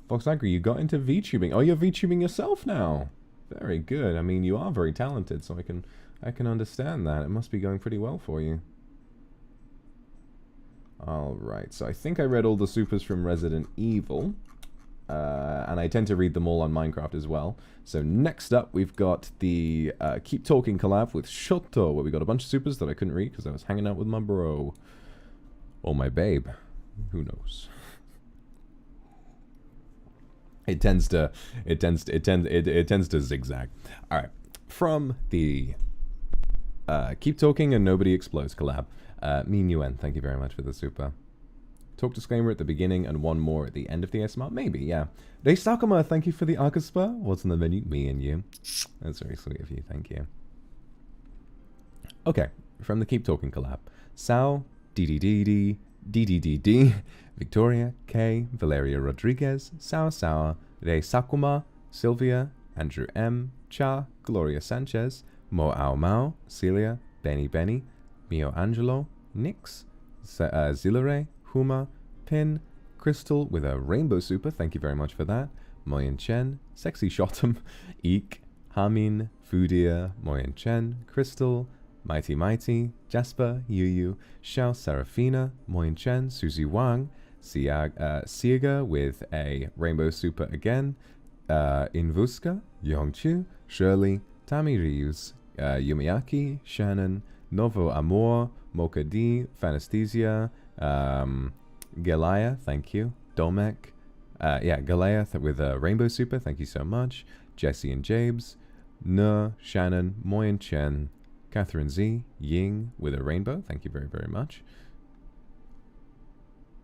Vox Akuma, you got into VTubing. Oh, you're VTubing yourself now. Very good. I mean, you are very talented, so I can understand that. It must be going pretty well for you. Alright, so I think I read all the supers from Resident Evil. And I tend to read them all on Minecraft as well. So next up, we've got the Keep Talking collab with Shoto, where we got a bunch of supers that I couldn't read because I was hanging out with my bro. Or my babe. Who knows? It tends to zigzag. All right, from the Keep Talking and Nobody Explodes collab. Me Nguyen, thank you very much for the super. Talk disclaimer at the beginning and one more at the end of the ASMR. Maybe, yeah. Rei Sakuma, thank you for the Akaspa. What's in the menu? Me and you. That's very sweet of you. Thank you. Okay, from the Keep Talking collab. Sao, DDDD, DDDD, Victoria, K, Valeria Rodriguez, Sour, Rey Sakuma, Sylvia, Andrew M, Cha, Gloria Sanchez, Mo Ao Mao, Celia, Benny, Mio Angelo, Nix, Zilare, Huma, Pin, Crystal with a rainbow super, thank you very much for that, Moyen Chen, Sexy Shotum, Eek, Hamin, Fudia, Moyen Chen, Crystal, Mighty, Jasper, Yu, Xiao Serafina, Moyen Chen, Susie Wang, Siega with a rainbow super again, Invuska, Yongchu, Shirley, Tammy Reeves, Yumiaki, Shannon, Novo Amor, Mocha D, Fanesthesia, Galaya, thank you, Domek, Galaya with a rainbow super, thank you so much, Jesse and Jabes, Shannon, Moyen Chen, Catherine Z, Ying with a rainbow, thank you very, very much.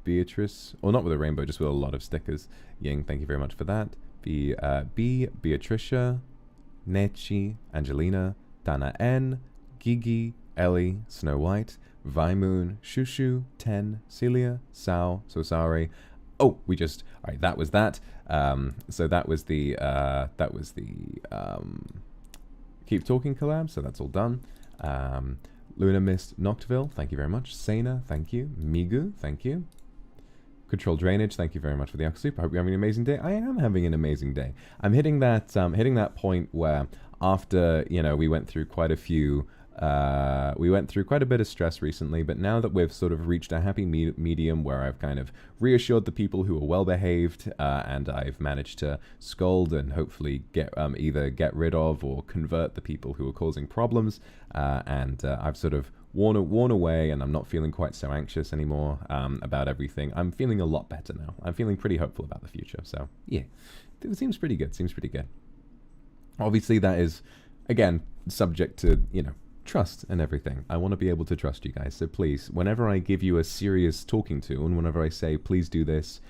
Beatrice, or not with a rainbow, just with a lot of stickers. Ying, thank you very much for that. Beatricia, Nechi, Angelina, Dana N, Gigi, Ellie, Snow White, Vimoon, Shushu, Ten, Celia, Sao, So Sorry. Oh, alright, that was that. So that was the Keep Talking collab, so that's all done. Luna Mist Noctville, thank you very much. Sena, thank you. Migu, thank you. Control Drainage, thank you very much for the Aquasup. I hope you're having an amazing day. I am having an amazing day. I'm hitting that point where after, we went through quite a few, we went through quite a bit of stress recently, but now that we've sort of reached a happy medium where I've kind of reassured the people who are well behaved, and I've managed to scold and hopefully either get rid of or convert the people who are causing problems, and I've sort of worn away, and I'm not feeling quite so anxious anymore about everything. I'm feeling a lot better now. I'm feeling pretty hopeful about the future. So yeah, it seems pretty good. Obviously, that is, again, subject to, trust and everything. I want to be able to trust you guys. So please, whenever I give you a serious talking to, and whenever I say, please do this,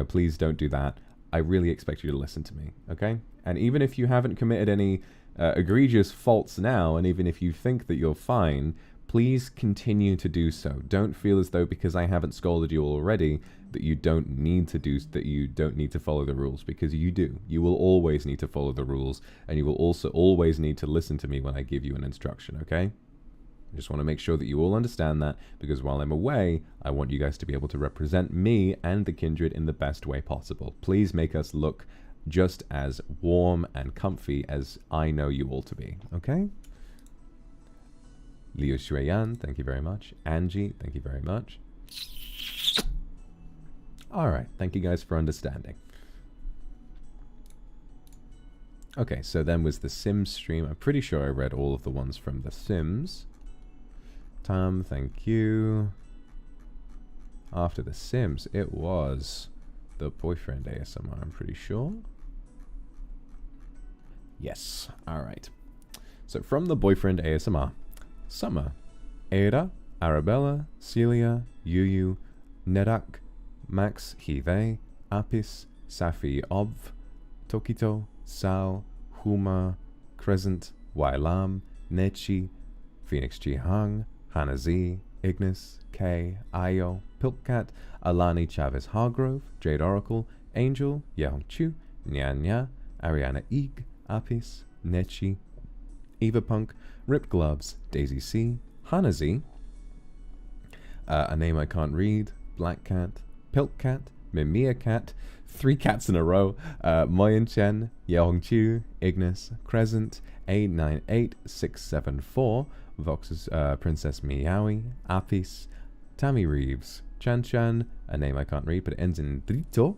please don't do that, I really expect you to listen to me, okay? And even if you haven't committed any egregious faults now, and even if you think that you're fine, please continue to do so. Don't feel as though because I haven't scolded you already that you don't need to follow the rules, because you do. You will always need to follow the rules, and you will also always need to listen to me when I give you an instruction, okay? I just want to make sure that you all understand that, because while I'm away, I want you guys to be able to represent me and the Kindred in the best way possible. Please make us look just as warm and comfy as I know you all to be, okay? Liu Xueyan, thank you very much. Angie, thank you very much. Alright, thank you guys for understanding. Okay, so then was the Sims stream. I'm pretty sure I read all of the ones from the Sims. Tom, thank you. After the Sims, it was the boyfriend ASMR, I'm pretty sure. Yes, alright. So from the boyfriend ASMR, Summer, Ada, Arabella, Celia, Yuyu, Nedak, Max, He-They, Apis, Safi Obv, Tokito, Sao, Huma, Crescent, Wailam, Nechi, Phoenix Chi Hang, Hanazi, Ignis, K, Ayo, Piltcat, Alani Chavez Hargrove, Jade Oracle, Angel, Yehong Chu, Nya, Ariana Eeg, Apis, Nechi, Eva Punk, Ripped Gloves, Daisy C, Hanazi, a name I can't read, Black Cat, Pilt Cat, Mimia Cat, 3 cats in a row, Moyen Chen, Yehong Chu, Ignis, Crescent, 898674, Vox's Princess Meowie, Apis, Tammy Reeves, Chan Chan, a name I can't read but it ends in Drito,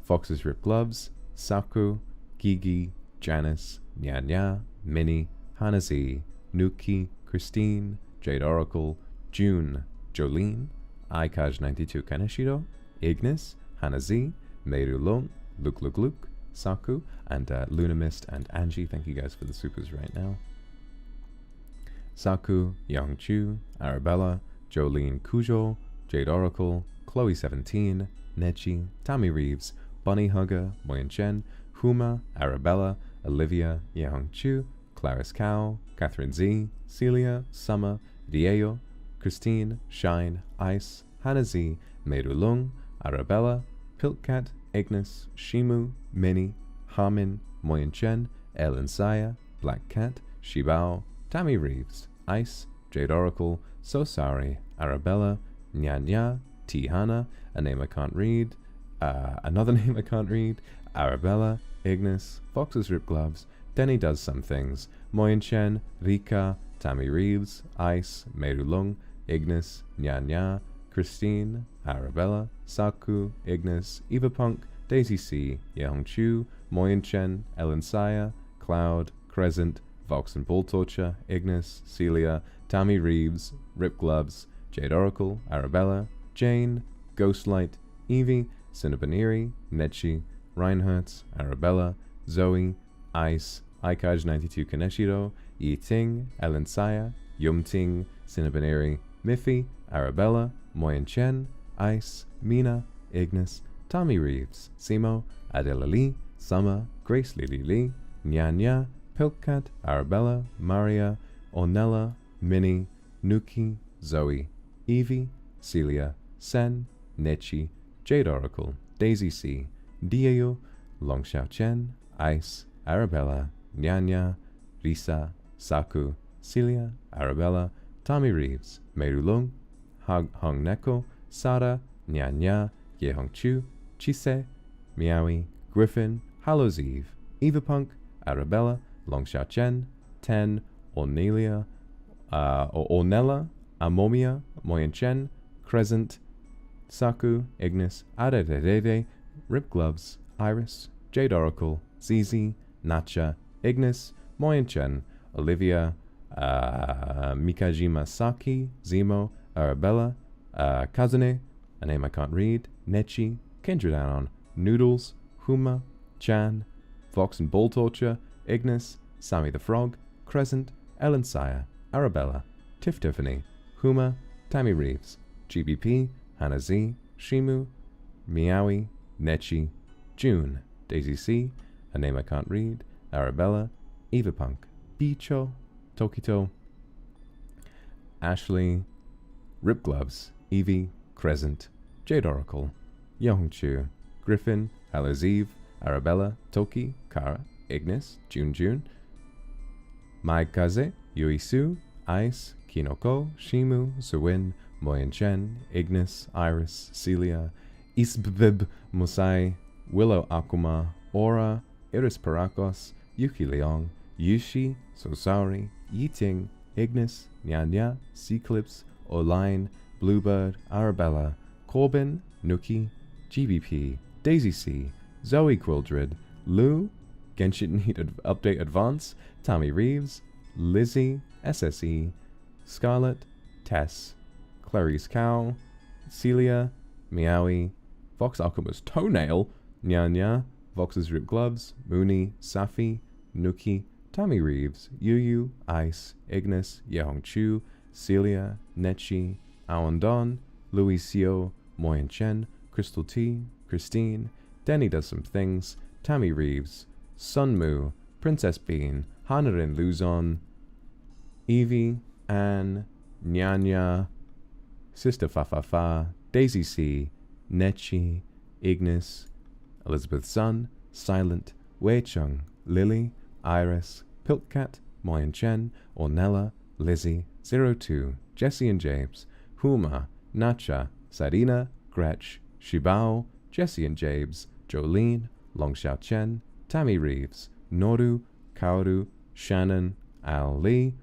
Fox's Ripped Gloves, Saku, Gigi, Janice, Nya, Minnie, Hanazi, Nuki, Christine, Jade Oracle, June, Jolene, Aikaj92 Kaneshiro, Ignis, Hanazi, Meiru Long, Luke, Saku, and Luna Mist and Angie. Thank you guys for the supers right now. Saku, Yang Chu, Arabella, Jolene Kujo, Jade Oracle, Chloe17, Nechi, Tammy Reeves, Bunny Hugger, Moyen Chen, Huma, Arabella, Olivia, Yehong Chu, Clarice Cow, Catherine Z, Celia, Summer, Diego, Christine, Shine, Ice, Hanazi, Merulung, Arabella, Piltcat, Ignis, Shimu, Mini, Harmin, Moyenchen, Ellen Saya, Black Cat, Shibao, Tammy Reeves, Ice, Jade Oracle, So Sorry, Arabella, Nyanya, Tihana, a name I can't read, another name I can't read, Arabella, Ignis, Fox's Rip Gloves, Denny Does Some Things, Moyenchen, Rika, Tammy Reeves, Ice, Merulung, Ignis, Nyanya, Christine, Arabella, Saku, Ignis, Eva Punk, Daisy C, Yehong Chu, Moyenchen, Ellen Saya, Cloud, Crescent, Vox and Ball Torture, Ignis, Celia, Tammy Reeves, Rip Gloves, Jade Oracle, Arabella, Jane, Ghostlight, Evie, Cinnaboniri, Nechi, Reinhardt, Arabella, Zoe, Ice, Aikaj92 Kaneshiro, Yi Ting, Ellen Saya, Yum Ting, Cinnaboniri, Miffy, Arabella, Moyenchen, Ice, Mina, Ignis, Tommy Reeves, Simo, Adela Lee, Summer, Grace Lily Lee, Nyanya, Piltcat, Arabella, Maria, Ornella, Minnie, Nuki, Zoe, Evie, Celia, Sen, Nechi, Jade Oracle, Daisy C, Dieo, Long Xiao Chen, Ice, Arabella, Nyanya, Risa, Saku, Celia, Arabella, Tommy Reeves, Merulung, Hong Neko, Sara, Nyanya, Yehong Chu, Chise, Miawi, Griffin, Hallows Eve, Eva Punk, Arabella, Long Xiao Chen, Ten, Ornelia, Ornella, Amomia, Moyenchen, Crescent, Saku, Ignis, Adedede, Rip Gloves, Iris, Jade Oracle, Zizi, Nacha, Ignis, Moyenchen, Olivia, Mikajima Saki, Zemo, Arabella, Kazune, a name I can't read, Nechi, Kindred Anon, Noodles, Huma, Chan, Vox and Ball Torture, Ignis, Sammy the Frog, Crescent, Ellen Saya, Arabella, Tiff Tiffany, Huma, Tammy Reeves, GBP, Hannah Z, Shimu, Miawi, Nechi, June, Daisy C, a name I can't read, Arabella, Eva Punk, Bicho, Tokito, Ashley, Rip Gloves, Evie, Crescent, Jade Oracle, Yohongchu, Griffin, Hallows Eve, Arabella, Toki, Kara, Ignis, June, Maikaze, Yuisu, Ice, Kinoko, Shimu, Suwin, Moyenchen, Ignis, Iris, Celia, Isbib, Musai, Willow Akuma, Aura, Iris Parakos, Yuki Leong, Yushi, Sosari, Yiting, Ignis, Nyanya, Seaclips, Oline, Bluebird, Arabella, Corbin, Nuki, GBP, Daisy C, Zoe Quildred, Lou, Genshin Need Update Advance, Tommy Reeves, Lizzie, SSE, Scarlet, Tess, Clarice Cow, Celia, Miawi, Vox Akuma's Toenail, Nyanya, Vox's Rip Gloves, Mooney, Safi, Nuki, Tommy Reeves, Yuyu, Ice, Ignis, Yehong Chu, Celia, Nechi, Awandon, Louis Sio, Moyen Chen, Crystal T, Christine, Denny Does Some Things, Tammy Reeves, Sunmu, Princess Bean, Hanarin Luzon, Evie, Anne, Nyanya, Sister Fafafa, Daisy C, Nechi, Ignis, Elizabeth Sun, Silent, Wei Chung, Lily, Iris, Piltcat, Moyen Chen, Ornella, Lizzie, 02, Jesse and Jabes, Huma, Nacha, Sarina, Gretch, Shibao, Jesse and Jabes, Jolene, Long Xiao Chen, Tammy Reeves, Noru, Kaoru, Shannon, Al Lee,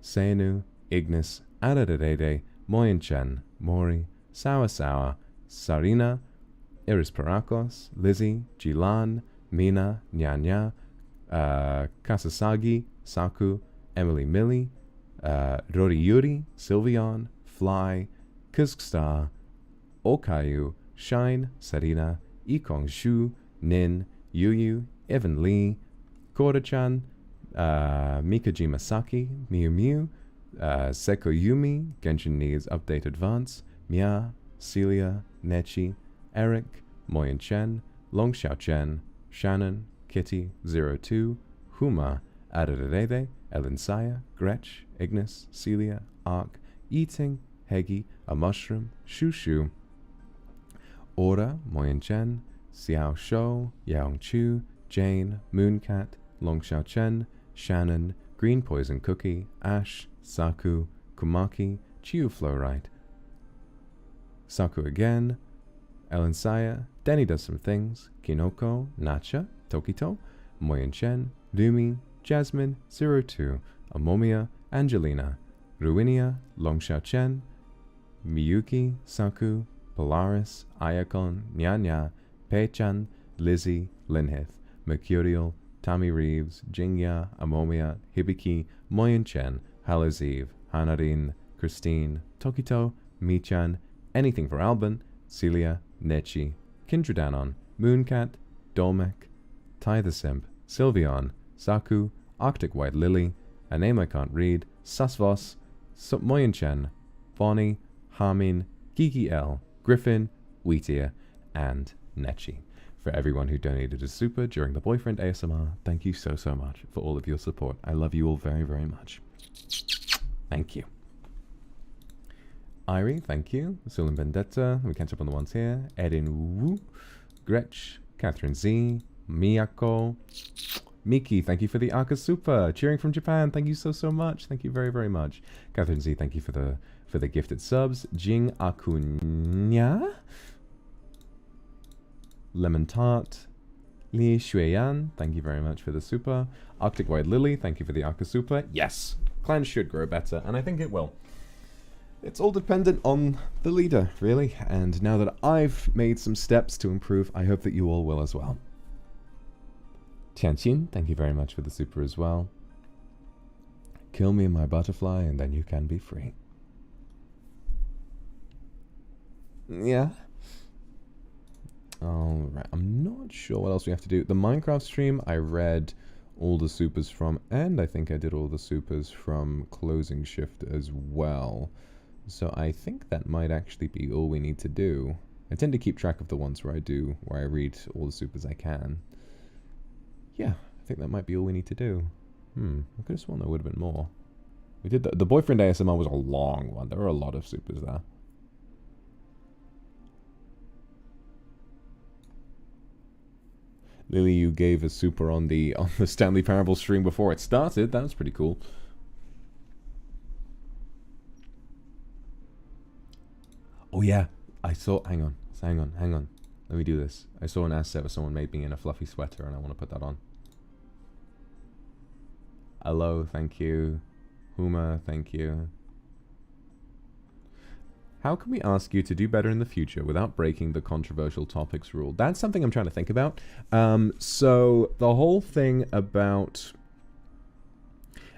Senu, Ignis, Adadadede, Moyen Chen, Mori, Sawa, Sarina, Iris Parakos, Lizzie, Jilan, Mina, Nyanya, Kasasagi, Saku, Emily Millie, Roriyuri, Sylveon, Fly, Kuzkstar, Okayu, Shine, Sarina, Ikong Shu, Nin, Yuyu, Evan Lee, Korda-chan, Mikajima Saki, Miu Miu, Seko Yumi, Genshin Needs Update Advance, Mia, Celia, Nechi, Eric, Moyen Chen, Long Xiao Chen, Shannon, Kitty, 02, Huma, Adadadede, Ellen Saya, Gretch, Ignis, Celia, Ark, Eating, Hegi, a mushroom, Shushu, Ora, Moyen Chen, Xiao Shou, Yaong Chu, Jane, Mooncat, Long Xiao Chen, Shannon, Green Poison Cookie, Ash, Saku, Kumaki, Chiu Flowrite, Saku again, Ellen Saya, Denny Does Some Things, Kinoko, Nacha, Tokito, Moyen Chen, Lumi, Jasmine, 02, Amomia, Angelina, Ruinia, Long Xiao Chen, Miyuki, Saku, Polaris, Ayakon, Nya, Pei-chan, Lizzie, Linhith, Mercurial, Tammy Reeves, Jingya, Amomia, Hibiki, Moyen Chen, Halaziv, Hanarin, Christine, Tokito, Michan, Anything for Alban, Celia, Nechi, Kindradanon, Mooncat, Dolmek, Ty the Simp, Sylveon, Saku, Arctic White Lily, a name I can't read, Susvos, Moyen Chen, Bonnie, Harmin, Gigi L, Griffin, Wheatia, and Nechi. For everyone who donated a super during the Boyfriend ASMR, thank you so much for all of your support. I love you all very much. Thank you. Irie, thank you. Sulan Vendetta, we catch up on the ones here. Edin Wu, Gretch, Catherine Z, Miyako, Miki, thank you for the Aka Super. Cheering from Japan, thank you so much. Thank you very much. Catherine Z, thank you for the gifted subs. Jing Akunya, Lemon Tart, Li Xueyan, thank you very much for the super. Arctic White Lily, thank you for the Aka Super. Yes, clans should grow better, and I think it will. It's all dependent on the leader, really, and now that I've made some steps to improve, I hope that you all will as well. Tianqin, thank you very much for the super as well. Kill me, my butterfly, and then you can be free. Yeah. Alright, I'm not sure what else we have to do. The Minecraft stream, I read all the supers from, and I think I did all the supers from Closing Shift as well. So I think that might actually be all we need to do. I tend to keep track of the ones where I read all the supers I can. Yeah, I think that might be all we need to do. I could have sworn there would have been more. We did the Boyfriend ASMR was a long one. There were a lot of supers there. Lily, you gave a super on the Stanley Parable stream before it started. That was pretty cool. Oh yeah, I saw. Hang on. Let me do this. I saw an asset where someone made me in a fluffy sweater, and I want to put that on. Hello, thank you. Huma, thank you. How can we ask you to do better in the future without breaking the controversial topics rule? That's something I'm trying to think about. So the whole thing about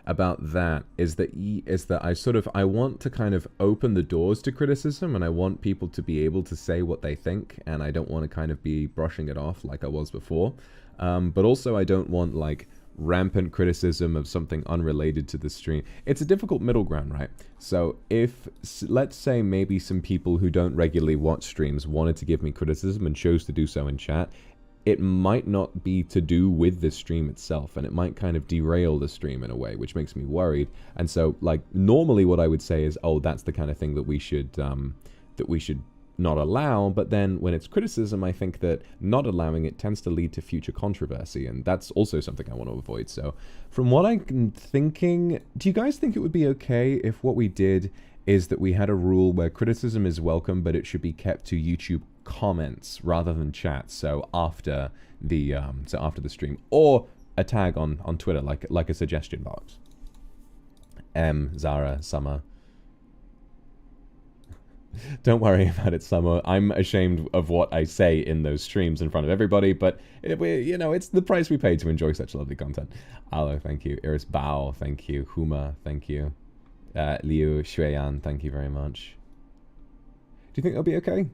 that is that I want to kind of open the doors to criticism, and I want people to be able to say what they think, and I don't want to kind of be brushing it off like I was before. But also I don't want like rampant criticism of something unrelated to the stream. It's a difficult middle ground, right? So if, let's say maybe some people who don't regularly watch streams wanted to give me criticism and chose to do so in chat, it might not be to do with the stream itself, and it might kind of derail the stream in a way, which makes me worried. And so, like, normally what I would say is, oh, that's the kind of thing that we should not allow. But then when it's criticism, I think that not allowing it tends to lead to future controversy, and that's also something I want to avoid. So from what I'm thinking, do you guys think it would be okay if what we did is that we had a rule where criticism is welcome, but it should be kept to YouTube comments rather than chat? So after the stream, or a tag on Twitter, like a suggestion box. Zara, Summer. Don't worry about it, Summer. I'm ashamed of what I say in those streams in front of everybody, but it's the price we pay to enjoy such lovely content. Alo, thank you. Iris Bao, thank you. Huma, thank you. Liu Xueyan, thank you very much. Do you think that'll be okay?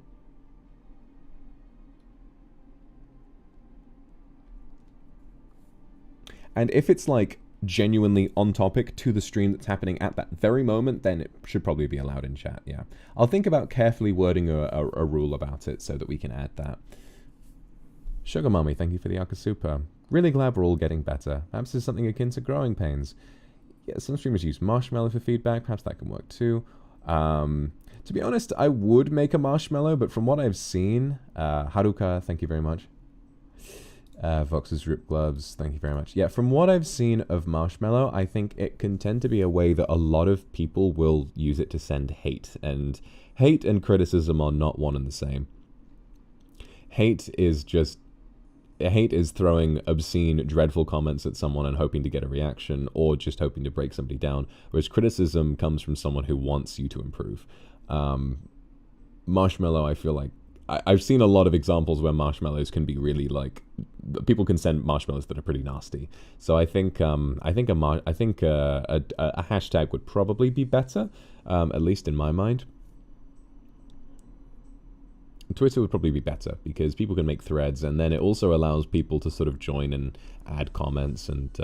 And if it's like genuinely on topic to the stream that's happening at that very moment, then it should probably be allowed in chat, yeah. I'll think about carefully wording a rule about it so that we can add that. Sugar Mummy, thank you for the Aka Super. Really glad we're all getting better. Perhaps there's something akin to growing pains. Yeah, some streamers use marshmallow for feedback. Perhaps that can work too. To be honest, I would make a marshmallow, but from what I've seen, Haruka, thank you very much. Vox's Rip Gloves, thank you very much. Yeah, from what I've seen of marshmallow, I think it can tend to be a way that a lot of people will use it to send hate. And hate and criticism are not one and the same. Hate is throwing obscene, dreadful comments at someone and hoping to get a reaction, or just hoping to break somebody down, whereas criticism comes from someone who wants you to improve. Marshmallow, I feel like, I've seen a lot of examples where marshmallows can be really, like, people can send marshmallows that are pretty nasty. So I think a hashtag would probably be better, at least in my mind. Twitter would probably be better because people can make threads, and then it also allows people to sort of join and add comments and,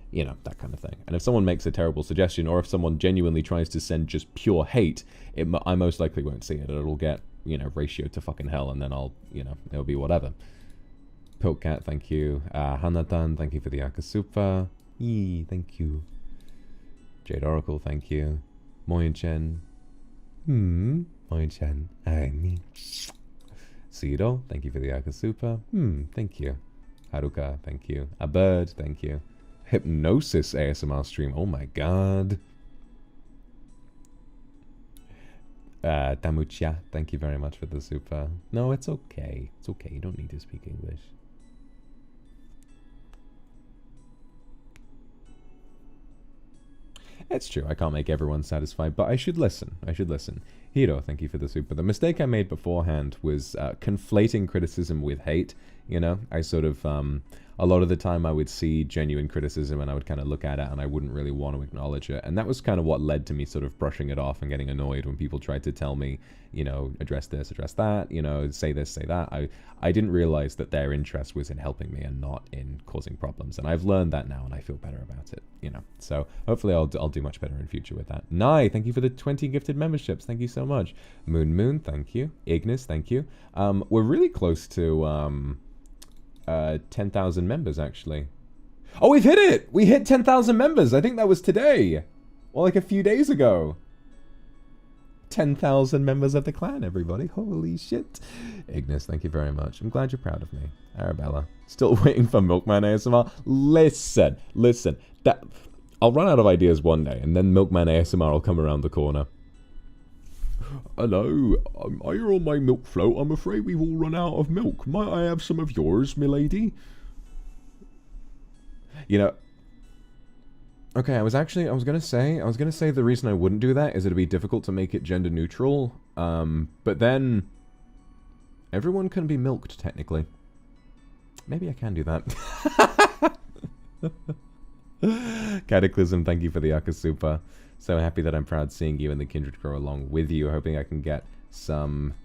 you know, that kind of thing. And if someone makes a terrible suggestion, or if someone genuinely tries to send just pure hate, I most likely won't see it. It'll get, you know, ratioed to fucking hell, and then I'll, you know, it'll be whatever. Piltcat, thank you. Hanatan, thank you for the Akasupa. Yee, thank you. Jade Oracle, thank you. Moyen Chen. Moyen Chen. Ai. Sido, thank you for the Akasupa. Thank you. Haruka, thank you. A bird, thank you. Hypnosis ASMR stream, oh my god. Tamucha, thank you very much for the super. No, it's okay. It's okay, you don't need to speak English. It's true, I can't make everyone satisfied, but I should listen. I should listen. Hiro, thank you for the super. The mistake I made beforehand was conflating criticism with hate. You know, I sort of, a lot of the time I would see genuine criticism and I would kind of look at it and I wouldn't really want to acknowledge it. And that was kind of what led to me sort of brushing it off and getting annoyed when people tried to tell me, you know, address this, address that, you know, say this, say that. I didn't realize that their interest was in helping me and not in causing problems. And I've learned that now and I feel better about it, you know. So hopefully I'll do much better in future with that. Nai, thank you for the 20 gifted memberships. Thank you so much. Moon, thank you. Ignis, thank you. We're really close to 10,000 members, actually. Oh, we've hit it! We hit 10,000 members! I think that was today. Or like a few days ago. 10,000 members of the clan, everybody. Holy shit. Ignis, thank you very much. I'm glad you're proud of me. Arabella. Still waiting for Milkman ASMR. Listen. I'll run out of ideas one day, and then Milkman ASMR will come around the corner. Hello, are you on my milk float? I'm afraid we've all run out of milk. Might I have some of yours, milady? You know, okay, I was gonna say the reason I wouldn't do that is it'd be difficult to make it gender neutral. But then everyone can be milked technically. Maybe I can do that. Cataclysm, thank you for the Akasupa. So happy that I'm proud seeing you and the kindred grow along with you. Hoping I can get some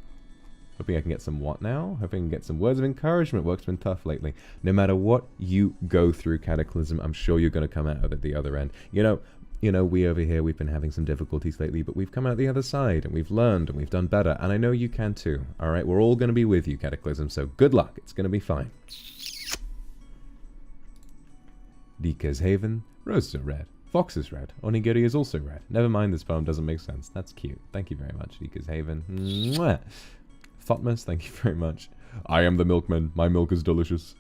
what now? Hoping I can get some words of encouragement. Work's been tough lately. No matter what you go through, Cataclysm, I'm sure you're going to come out of it the other end. You know, we over here, we've been having some difficulties lately, but we've come out the other side, and we've learned, and we've done better, and I know you can too. Alright, we're all going to be with you, Cataclysm, so good luck. It's going to be fine. Dika's Haven. Roses are red. Fox is red. Onigiri is also red. Never mind, this poem doesn't make sense. That's cute. Thank you very much, Dika's Haven. Mwah. Thotmas, thank you very much. I am the milkman. My milk is delicious.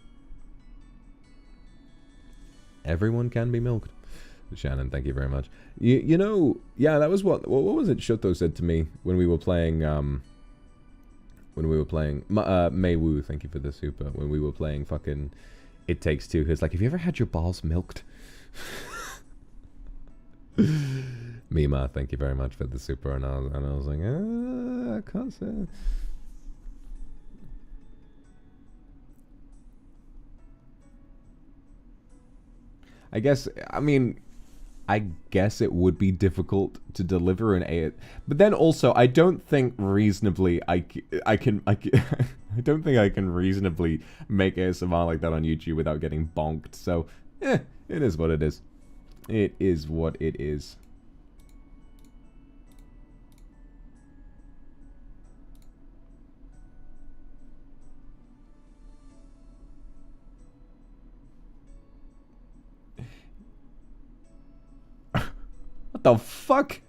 Everyone can be milked. Shannon, thank you very much. You know, yeah, that was what was it Shoto said to me when we were playing, Mei Wu, thank you for the super. When we were playing fucking It Takes Two, he was like, have you ever had your balls milked? Mima, thank you very much for the super, and I was like, I can't say it. I guess it would be difficult to deliver an A, but then also I don't think reasonably I don't think I can reasonably make ASMR like that on YouTube without getting bonked. So, it is what it is. It is what it is. What the fuck?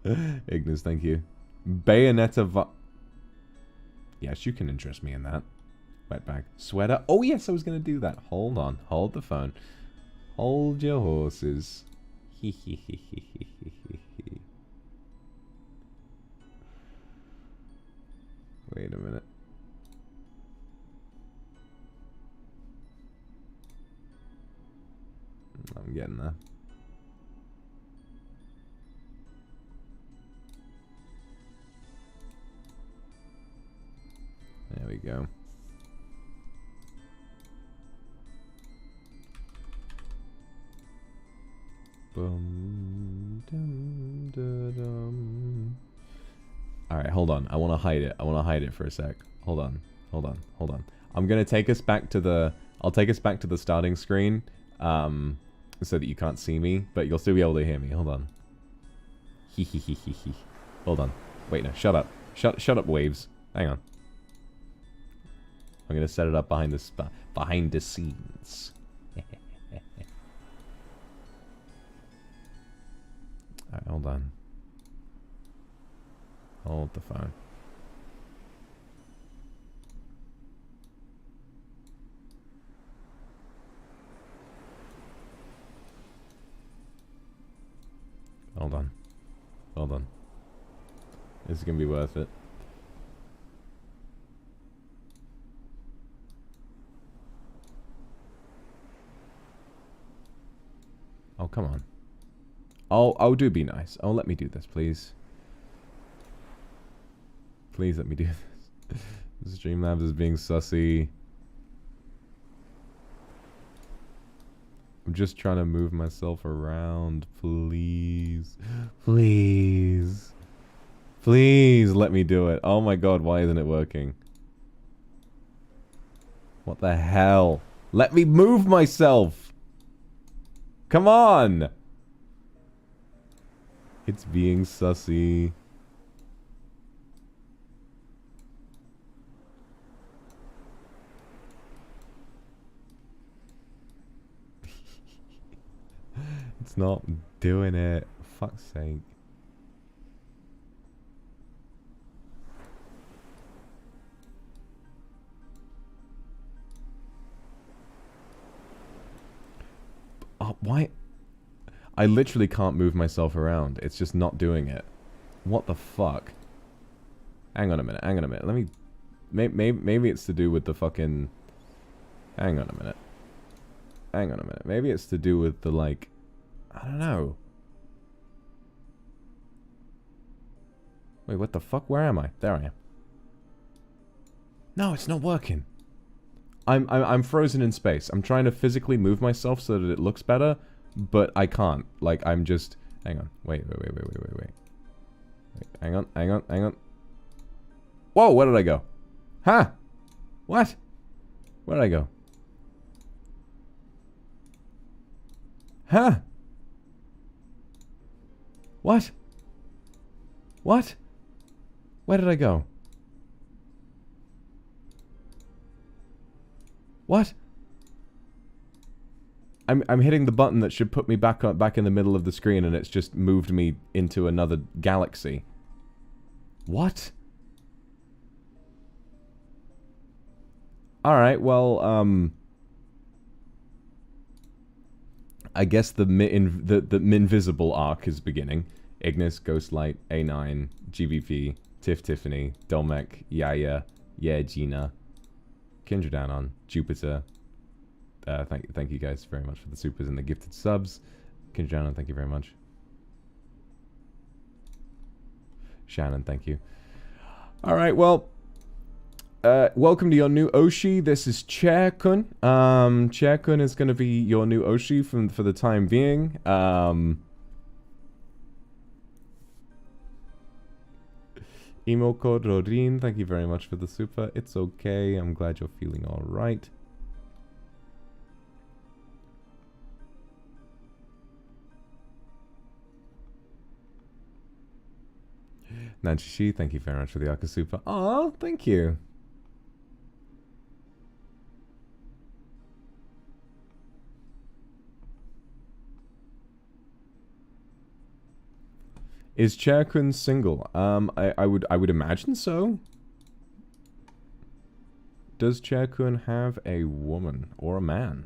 Ignis, thank you. Bayonetta. Yes, you can interest me in that. Wetbag. Sweater. Oh, yes, I was going to do that. Hold on. Hold the phone. Hold your horses. Wait a minute. I'm getting there. There we go. Boom, dum, da, dum. All right, hold on. I want to hide it. I want to hide it for a sec. Hold on. Hold on. Hold on. I'm gonna take us back to the. I'll take us back to the starting screen, so that you can't see me, but you'll still be able to hear me. Hold on. Hold on. Wait, no. Shut up. Shut up, waves. Hang on. I'm gonna set it up behind the scenes. Alright, hold on. Hold the phone. Hold on. Hold on. This is gonna be worth it. Oh, come on. Oh, do be nice. Oh, let me do this, please. Please let me do this. Streamlabs is being sussy. I'm just trying to move myself around. Please. Please. Please let me do it. Oh my god, why isn't it working? What the hell? Let me move myself! Come on! It's being sussy. It's not doing it. For fuck's sake. Why? I literally can't move myself around. It's just not doing it. What the fuck? Hang on a minute. Hang on a minute. Let me... Maybe it's to do with the fucking... Hang on a minute. Hang on a minute. Maybe it's to do with the, like... I don't know. Wait, what the fuck? Where am I? There I am. No, it's not working. I'm frozen in space. I'm trying to physically move myself so that it looks better, but I can't. Like, I'm just... Hang on. Wait. Hang on. Whoa, where did I go? Huh? What? Where did I go? Huh? What? What? Where did I go? What? I'm hitting the button that should put me back in the middle of the screen, and it's just moved me into another galaxy. What? Alright, well, I guess the Minvisible arc is beginning. Ignis, Ghostlight, A9, GVP, Tiffany, Dolmec, Yaya, Yeah, Gina, Kindred Anon, Jupiter. Thank you guys very much for the supers and the gifted subs. Kindred Anon, thank you very much. Shannon, thank you. Alright, well, welcome to your new Oshi. This is Chair-kun. Chair-kun is going to be your new Oshi for the time being. Emo Code Rodin, thank you very much for the super. It's okay. I'm glad you're feeling alright. Nanchishi, thank you very much for the Aka super. Oh, thank you. Is Chairkun single? I would imagine so. Does Chairkun have a woman or a man?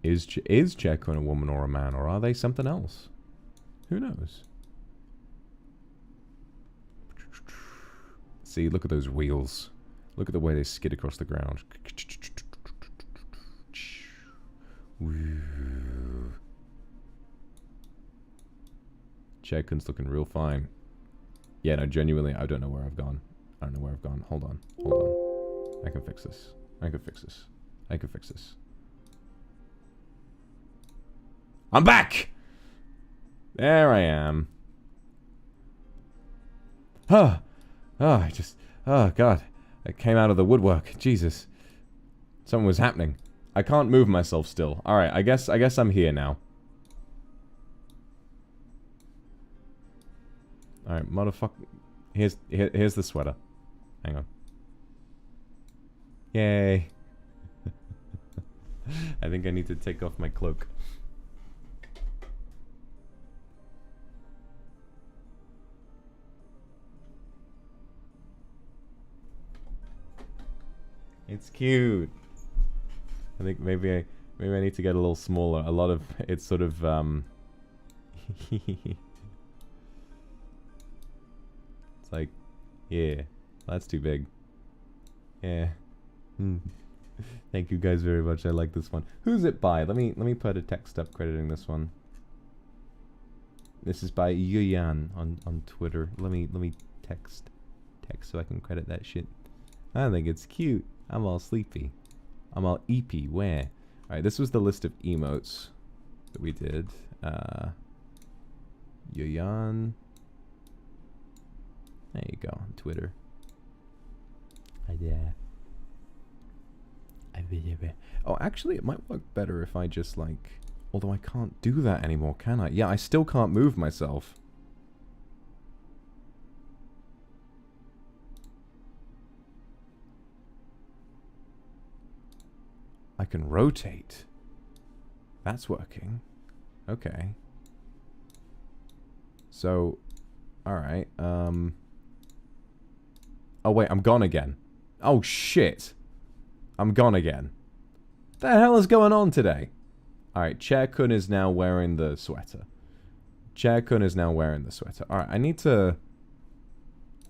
Is Chairkun a woman or a man, or are they something else? Who knows? See, look at those wheels. Look at the way they skid across the ground. Chairkun's looking real fine. Yeah, no, genuinely, I don't know where I've gone. I don't know where I've gone. Hold on. Hold on. I can fix this. I can fix this. I can fix this. I'm back! There I am. Oh, I just... Oh, God. I came out of the woodwork. Jesus. Something was happening. I can't move myself still. Alright, I guess I'm here now. Alright, motherfucker. Here's the sweater. Hang on. Yay. I think I need to take off my cloak. It's cute. I think maybe I need to get a little smaller. A lot of it's sort of it's like, yeah, that's too big. Yeah. Thank you guys very much. I like this one. Who's it by? Let me put a text up crediting this one. This is by Julian on Twitter. Let me text so I can credit that shit. I think it's cute. I'm all sleepy. I'm all eepy. Where? Alright, this was the list of emotes that we did. Yoyan. There you go, on Twitter. Oh, actually, it might work better if I just, like... Although I can't do that anymore, can I? Yeah, I still can't move myself. I can rotate. That's working. Okay. So, alright, oh wait, I'm gone again. Oh shit. I'm gone again. What the hell is going on today? Alright, Chairkun is now wearing the sweater. Chairkun is now wearing the sweater. Alright, I need to...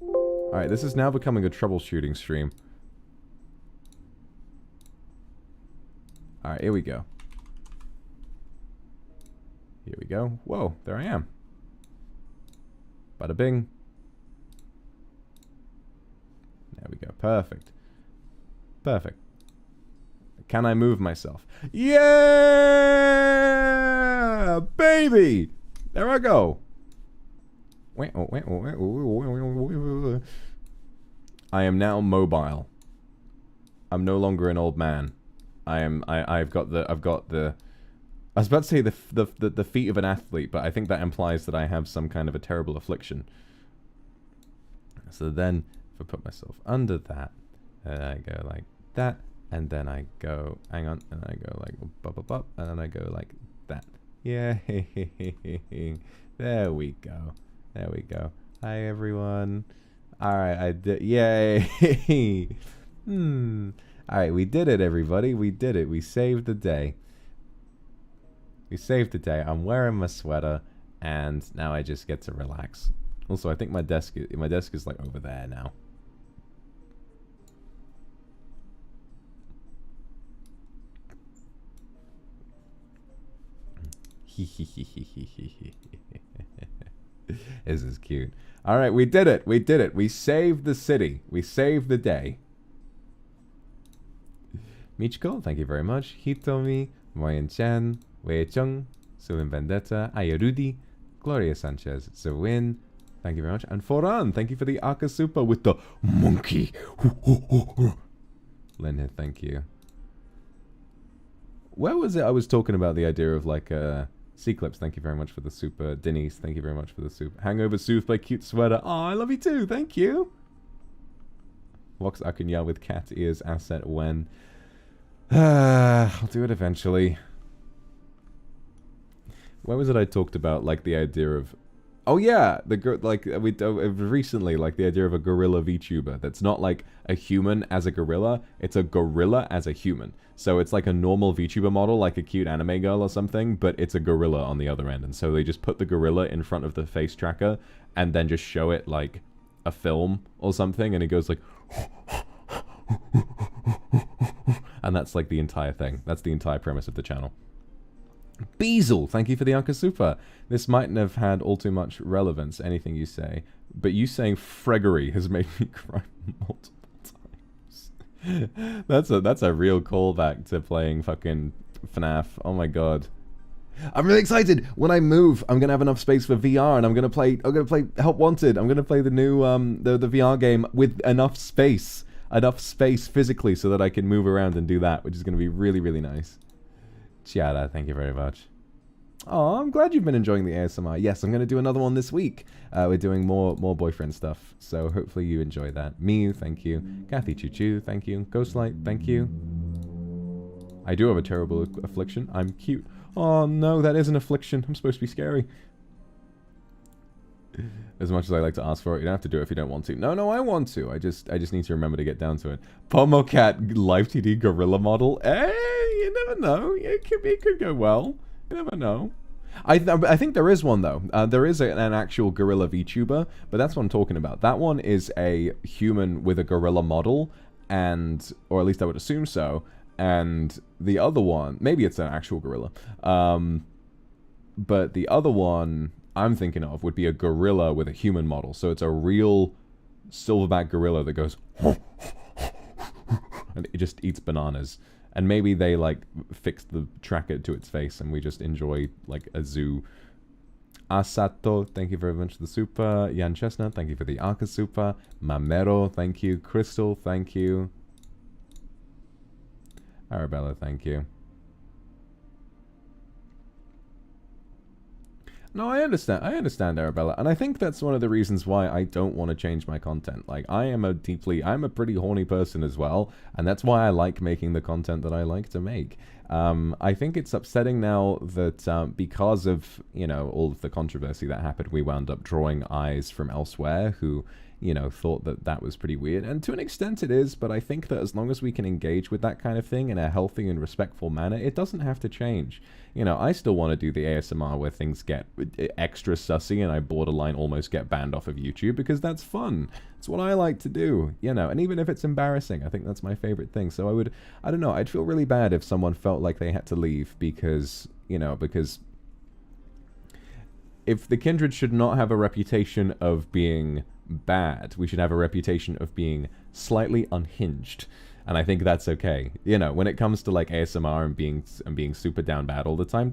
Alright, this is now becoming a troubleshooting stream. Alright, here we go. Here we go. Whoa, there I am. Bada bing. There we go. Perfect. Perfect. Can I move myself? Yeah! Baby! There I go. I am now mobile. I'm no longer an old man. I've got the I was about to say the feet of an athlete, but I think that implies that I have some kind of a terrible affliction. So then, if I put myself under that, and I go like that, and then I go, hang on, and I go like up, and then I go like that. Yeah, there we go. There we go. Hi everyone. Alright, I did, yay! Alright, we did it everybody, we did it. We saved the day. We saved the day. I'm wearing my sweater, and now I just get to relax. Also, I think my desk is like over there now. This is cute. All right, we did it. We did it. We saved the city. We saved the day. Michiko, thank you very much. Hitomi, Moyen-chan, Wei-chung, Suin Vendetta, Ayarudi, Gloria Sanchez, Zawin, thank you very much. And Foran, thank you for the Akasupa with the monkey. Linhit, thank you. Where was it I was talking about the idea of like C-Clips, thank you very much for the super. Denise, thank you very much for the super. Hangover Soothed by Cute Sweater. Oh, I love you too, thank you. Vox Akuma with cat ears asset when. I'll do it eventually. where was it I talked about, like, the idea of... Oh yeah, we recently, like, the idea of a gorilla VTuber that's not like a human as a gorilla, it's a gorilla as a human. So it's like a normal VTuber model, like a cute anime girl or something, but it's a gorilla on the other end. And so they just put the gorilla in front of the face tracker and then just show it like a film or something, and it goes like... and that's like the entire thing. That's the entire premise of the channel. Beazle, thank you for the Anka Super. This mightn't have had all too much relevance, anything you say, but you saying Fregery has made me cry multiple times. That's a real callback to playing fucking FNAF. Oh my god. I'm really excited. When I move, I'm gonna have enough space for VR, and I'm gonna play Help Wanted. I'm gonna play the new the VR game with enough space physically so that I can move around and do that, which is gonna be really, really nice. Chiara, thank you very much. Oh, I'm glad you've been enjoying the ASMR. Yes, I'm going to do another one this week. We're doing more boyfriend stuff, so hopefully you enjoy that. Miu, thank you. Kathy Choo Choo, thank you. Ghostlight, thank you. I do have a terrible affliction. I'm cute. Oh no, that is an affliction. I'm supposed to be scary. As much as I like to ask for it, you don't have to do it if you don't want to. No, I want to. I just need to remember to get down to it. Pomocat live TD gorilla model. Hey, you never know. It could go well. You never know. I think there is one though. There is an actual gorilla VTuber, but that's what I'm talking about. That one is a human with a gorilla model, or at least I would assume so. And the other one, maybe it's an actual gorilla. But the other one I'm thinking of would be a gorilla with a human model. So it's a real silverback gorilla that goes and it just eats bananas. And maybe they like fix the tracker to its face and we just enjoy like a zoo. Asato, thank you very much for the super. Jan Chestnut, thank you for the Arca super. Mamero, thank you. Crystal, thank you. Arabella, thank you. No, I understand, Arabella, and I think that's one of the reasons why I don't want to change my content. Like, I'm a pretty horny person as well, and that's why I like making the content that I like to make. I think it's upsetting now that because of, you know, all of the controversy that happened, we wound up drawing eyes from elsewhere who, you know, thought that that was pretty weird. And to an extent it is, but I think that as long as we can engage with that kind of thing in a healthy and respectful manner, it doesn't have to change. You know, I still want to do the ASMR where things get extra sussy and I borderline almost get banned off of YouTube because that's fun. It's what I like to do, you know, and even if it's embarrassing, I think that's my favorite thing. So I don't know, I'd feel really bad if someone felt like they had to leave because, you know, because if the Kindred should not have a reputation of being bad, we should have a reputation of being slightly unhinged, and I think that's okay. You know, when it comes to like ASMR and being super down bad all the time,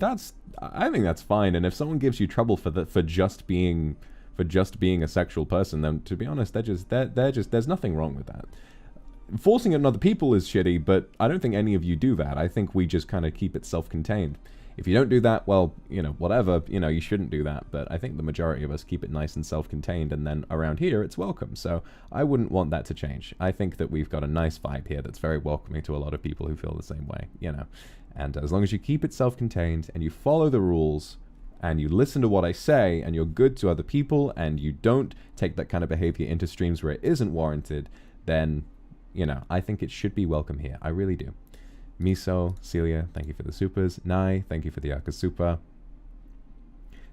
I think that's fine. And if someone gives you trouble for just being a sexual person, then to be honest, there's nothing wrong with that. Forcing it on other people is shitty, but I don't think any of you do that. I think we just kind of keep it self-contained. If you don't do that, well, you know, whatever, you know, you shouldn't do that. But I think the majority of us keep it nice and self-contained, and then around here, it's welcome. So I wouldn't want that to change. I think that we've got a nice vibe here that's very welcoming to a lot of people who feel the same way, you know. And as long as you keep it self-contained, and you follow the rules, and you listen to what I say, and you're good to other people, and you don't take that kind of behavior into streams where it isn't warranted, then, you know, I think it should be welcome here. I really do. Miso, Celia, thank you for the supers. Nai, thank you for the Aka Super.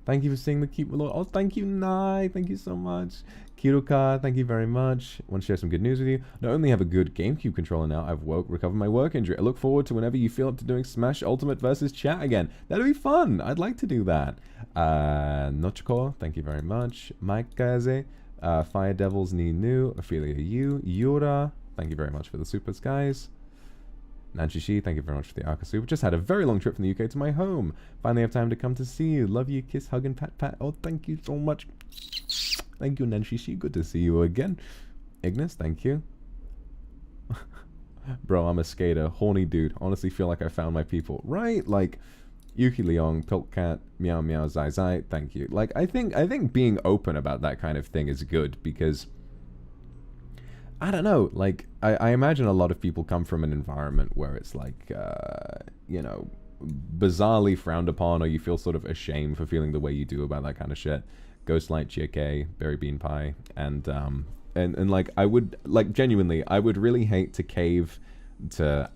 Thank you for seeing the Keep Malone. Oh, thank you, Nai. Thank you so much. Kiruka, thank you very much. Want to share some good news with you. Not only have a good GameCube controller now, I've recovered my work injury. I look forward to whenever you feel up to doing Smash Ultimate versus chat again. That'll be fun. I'd like to do that. Nochiko, thank you very much. Mike Kaze, Fire Devils Ni New, Ophelia Yu, Yura, thank you very much for the supers, guys. Nanchishi, thank you very much for the Arca Super. Just had a very long trip from the UK to my home. Finally have time to come to see you. Love you, kiss, hug, and pat, pat. Oh, thank you so much. Thank you, Nanchishi. Good to see you again. Ignis, thank you. Bro, I'm a skater. Horny dude. Honestly feel like I found my people. Right? Like, Yuki Leong, Piltcat, Meow Meow, Zai Zai, thank you. Like, I think being open about that kind of thing is good because I don't know, like, I imagine a lot of people come from an environment where it's like, you know, bizarrely frowned upon, or you feel sort of ashamed for feeling the way you do about that kind of shit, Ghostlight GK, Berry Bean Pie, and like, I would, like, genuinely, I would really hate to cave to,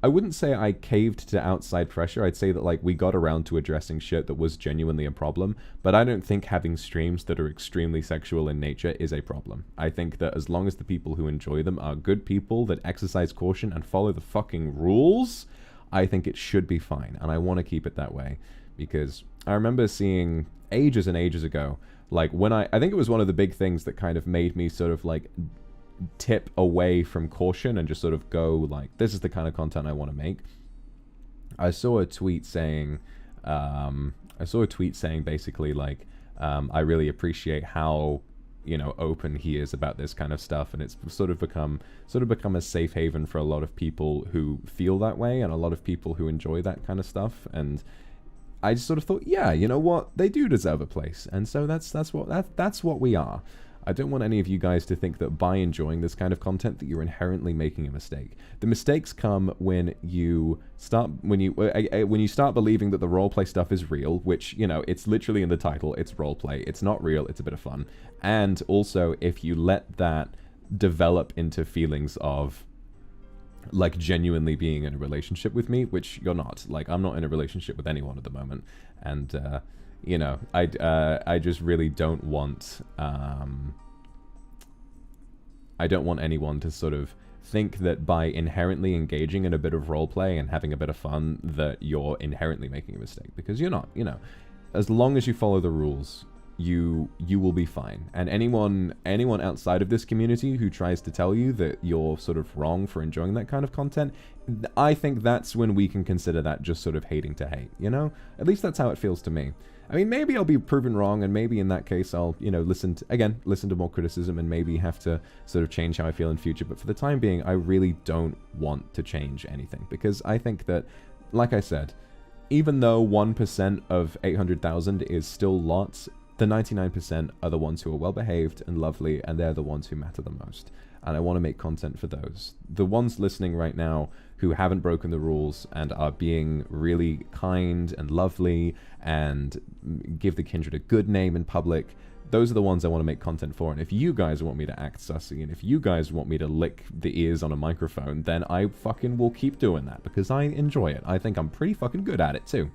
I wouldn't say I caved to outside pressure. I'd say that, like, we got around to addressing shit that was genuinely a problem, but I don't think having streams that are extremely sexual in nature is a problem. I think that as long as the people who enjoy them are good people that exercise caution and follow the fucking rules, I think it should be fine, and I want to keep it that way, because I remember seeing ages and ages ago, like, when I think it was one of the big things that kind of made me sort of, like, tip away from caution and just sort of go, like, this is the kind of content I want to make. I saw a tweet saying, basically, like, I really appreciate how, you know, open he is about this kind of stuff, and it's sort of become a safe haven for a lot of people who feel that way, and a lot of people who enjoy that kind of stuff. And I just sort of thought, yeah, you know what, they do deserve a place, and so that's what we are. I don't want any of you guys to think that by enjoying this kind of content that you're inherently making a mistake. The mistakes come when you start believing that the roleplay stuff is real, which, you know, it's literally in the title, it's roleplay. It's not real, it's a bit of fun. And also, if you let that develop into feelings of, like, genuinely being in a relationship with me, which you're not. Like, I'm not in a relationship with anyone at the moment, and you know, I just really don't want, I don't want anyone to sort of think that by inherently engaging in a bit of roleplay and having a bit of fun that you're inherently making a mistake, because you're not, you know. As long as you follow the rules, you will be fine. And anyone outside of this community who tries to tell you that you're sort of wrong for enjoying that kind of content, I think that's when we can consider that just sort of hating to hate, you know? At least that's how it feels to me. I mean, maybe I'll be proven wrong, and maybe in that case I'll, you know, listen to more criticism and maybe have to sort of change how I feel in future. But for the time being, I really don't want to change anything, because I think that, like I said, even though 1% of 800,000 is still lots, the 99% are the ones who are well-behaved and lovely, and they're the ones who matter the most. And I want to make content for those. The ones listening right now who haven't broken the rules and are being really kind and lovely and give the kindred a good name in public, those are the ones I want to make content for. And if you guys want me to act sussy, and if you guys want me to lick the ears on a microphone, then I fucking will keep doing that, because I enjoy it. I think I'm pretty fucking good at it too.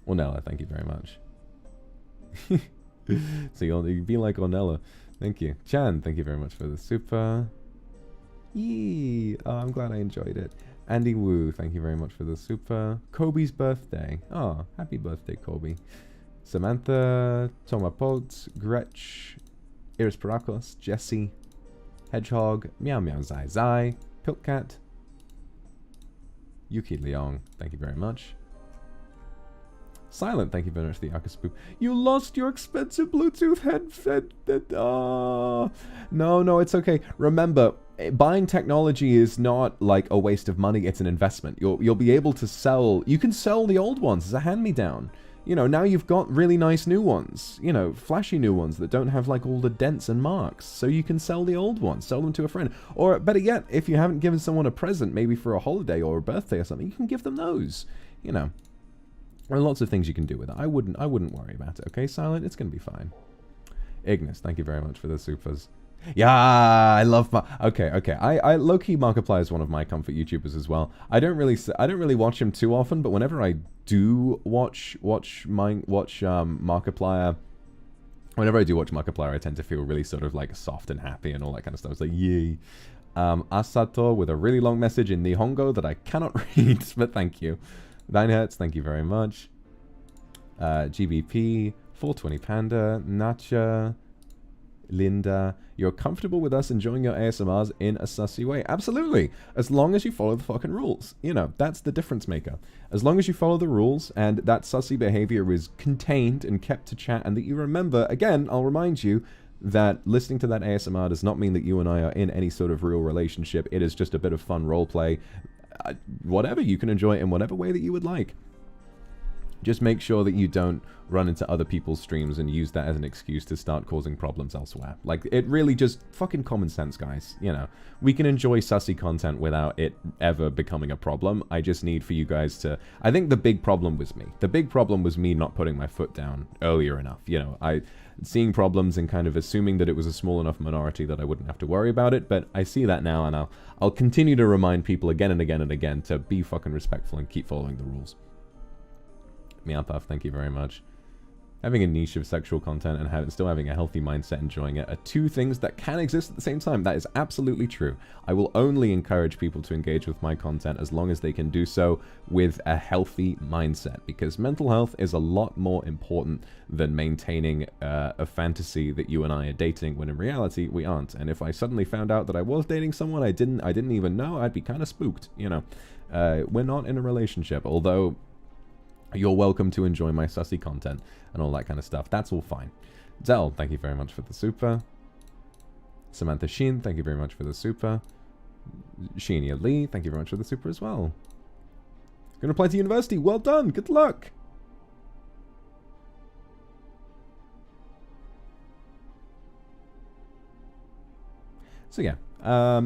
Ornella, thank you very much. So you'll be like Ornella. Thank you. Chan, thank you very much for the super. Yee! Oh, I'm glad I enjoyed it. Andy Wu, thank you very much for the super. Kobe's birthday. Oh, happy birthday, Kobe. Samantha, Tomapot, Gretch, Iris Paracos, Jesse, Hedgehog, Meow Meow Zai Zai, Piltcat, Yuki Leong, thank you very much. Silent, thank you very much for the Akaspoop. You lost your expensive Bluetooth headset. No, it's okay. Remember, buying technology is not like a waste of money, it's an investment. You'll be able to sell, you can sell the old ones as a hand-me-down. You know, now you've got really nice new ones, you know, flashy new ones that don't have like all the dents and marks. So you can sell the old ones, sell them to a friend. Or better yet, if you haven't given someone a present, maybe for a holiday or a birthday or something, you can give them those, you know. There are lots of things you can do with it. I wouldn't worry about it, okay, Silent? It's going to be fine. Ignis, thank you very much for the supers. Yeah, I love okay. I low-key Markiplier is one of my comfort YouTubers as well. I don't really watch him too often, but whenever I do watch Markiplier, whenever I do watch Markiplier, I tend to feel really sort of like soft and happy and all that kind of stuff. It's like, yay. Asato with a really long message in Nihongo that I cannot read, but thank you. 9Hertz, thank you very much. GBP, 420 Panda, Nacha, Linda, you're comfortable with us enjoying your ASMRs in a sussy way. Absolutely. As long as you follow the fucking rules. You know, that's the difference maker. As long as you follow the rules and that sussy behavior is contained and kept to chat, and that you remember, again, I'll remind you that listening to that ASMR does not mean that you and I are in any sort of real relationship. It is just a bit of fun roleplay. Whatever, you can enjoy it in whatever way that you would like. Just make sure that you don't run into other people's streams and use that as an excuse to start causing problems elsewhere. Like, it really just fucking common sense, guys. You know, we can enjoy sussy content without it ever becoming a problem. I just need for you guys to... I think the big problem was me. The big problem was me not putting my foot down earlier enough. You know, seeing problems and kind of assuming that it was a small enough minority that I wouldn't have to worry about it, but I see that now, and I'll continue to remind people again and again and again to be fucking respectful and keep following the rules. Meowpuff, thank you very much. Having a niche of sexual content and still having a healthy mindset, enjoying it, are two things that can exist at the same time. That is absolutely true. I will only encourage people to engage with my content as long as they can do so with a healthy mindset, because mental health is a lot more important than maintaining a fantasy that you and I are dating, when in reality we aren't. And if I suddenly found out that I was dating someone I didn't even know, I'd be kind of spooked. You know, we're not in a relationship, although you're welcome to enjoy my sussy content and all that kind of stuff. That's all fine. Zell, thank you very much for the super. Samantha Sheen, thank you very much for the super. Sheenia Lee, thank you very much for the super as well. Gonna apply to university. Well done. Good luck. So yeah,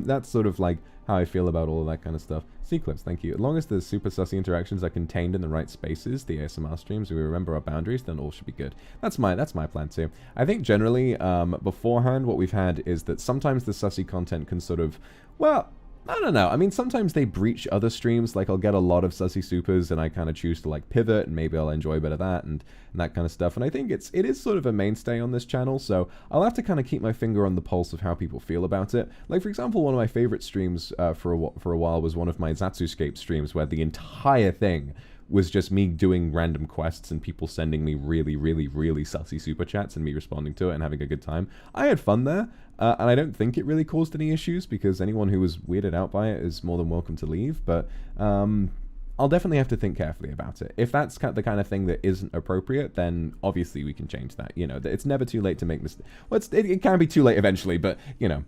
that's sort of like how I feel about all of that kind of stuff. C-Clips, thank you. As long as the super sussy interactions are contained in the right spaces, the ASMR streams, we remember our boundaries, then all should be good. That's my plan too. I think generally, beforehand, what we've had is that sometimes the sussy content can sort of, well, I don't know. I mean, sometimes they breach other streams. Like, I'll get a lot of sussy supers, and I kind of choose to, like, pivot, and maybe I'll enjoy a bit of that, and that kind of stuff. And I think it is sort of a mainstay on this channel, so I'll have to kind of keep my finger on the pulse of how people feel about it. Like, for example, one of my favorite streams for a while was one of my ZATSU streams, where the entire thing was just me doing random quests and people sending me really, really, really sussy super chats and me responding to it and having a good time. I had fun there, and I don't think it really caused any issues, because anyone who was weirded out by it is more than welcome to leave, but I'll definitely have to think carefully about it. If that's the kind of thing that isn't appropriate, then obviously we can change that. You know, it's never too late to make mistakes. Well, it can be too late eventually, but, you know,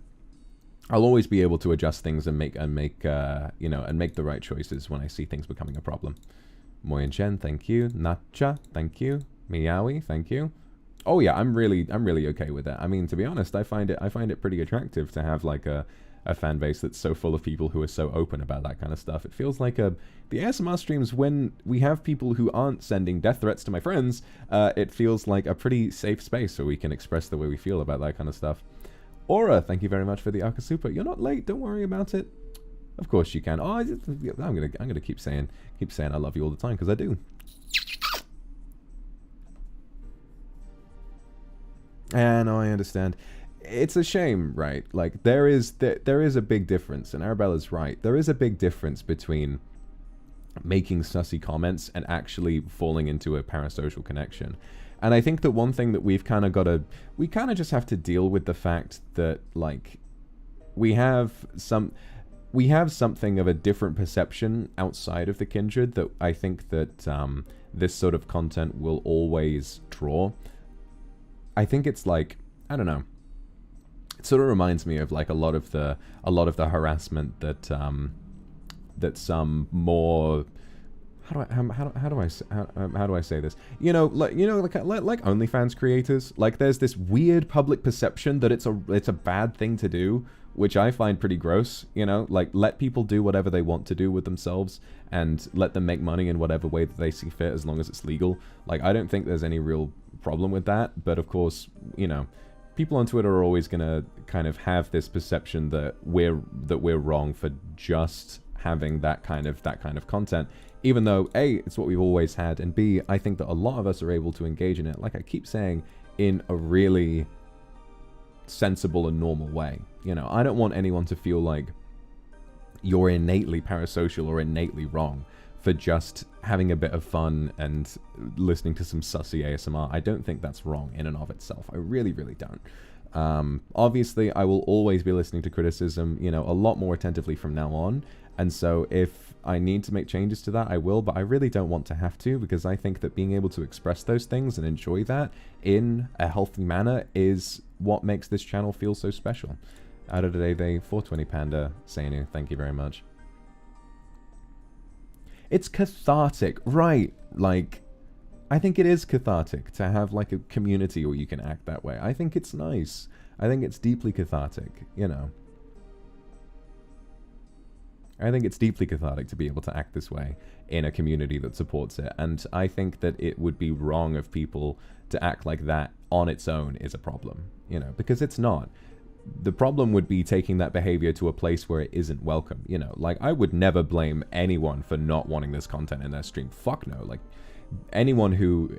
I'll always be able to adjust things and make the right choices when I see things becoming a problem. Moyen Chen, thank you. Natcha, thank you. Miawi, thank you. Oh yeah, I'm really okay with it. I mean, to be honest, I find it pretty attractive to have like a fan base that's so full of people who are so open about that kind of stuff. It feels like the ASMR streams, when we have people who aren't sending death threats to my friends, it feels like a pretty safe space where we can express the way we feel about that kind of stuff. Aura, thank you very much for the Arca Super. You're not late, don't worry about it. Of course you can. Oh, I'm gonna keep saying I love you all the time, because I do. And I understand. It's a shame, right? Like, there is a big difference, and Arabella's right. There is a big difference between making sussy comments and actually falling into a parasocial connection. And I think that one thing that we kind of just have to deal with the fact that, like, we have something of a different perception outside of the kindred that I think that this sort of content will always draw. I think it's like, I don't know. It sort of reminds me of like a lot of the harassment that some more, how do I say this? You know, like OnlyFans creators, like there's this weird public perception that it's a bad thing to do, which I find pretty gross. You know, like, let people do whatever they want to do with themselves and let them make money in whatever way that they see fit, as long as it's legal. Like, I don't think there's any real problem with that, but of course, you know, people on Twitter are always gonna kind of have this perception that we're wrong for just having that kind of content, even though A, it's what we've always had, and B, I think that a lot of us are able to engage in it, like I keep saying, in a really sensible and normal way. You know, I don't want anyone to feel like you're innately parasocial or innately wrong for just having a bit of fun and listening to some sussy ASMR. I don't think that's wrong in and of itself. I really, really don't. Obviously, I will always be listening to criticism, you know, a lot more attentively from now on. And so if I need to make changes to that, I will, but I really don't want to have to, because I think that being able to express those things and enjoy that in a healthy manner is what makes this channel feel so special. Out of today, they 420 Panda, Seinu, thank you very much. It's cathartic, right? Like, I think it is cathartic to have like a community where you can act that way. I think it's nice. I think it's deeply cathartic, you know. I think it's deeply cathartic to be able to act this way in a community that supports it. And I think that it would be wrong of people to act like that on its own is a problem, you know, because it's not. The problem would be taking that behavior to a place where it isn't welcome, you know. Like, I would never blame anyone for not wanting this content in their stream. Fuck no. Like, anyone who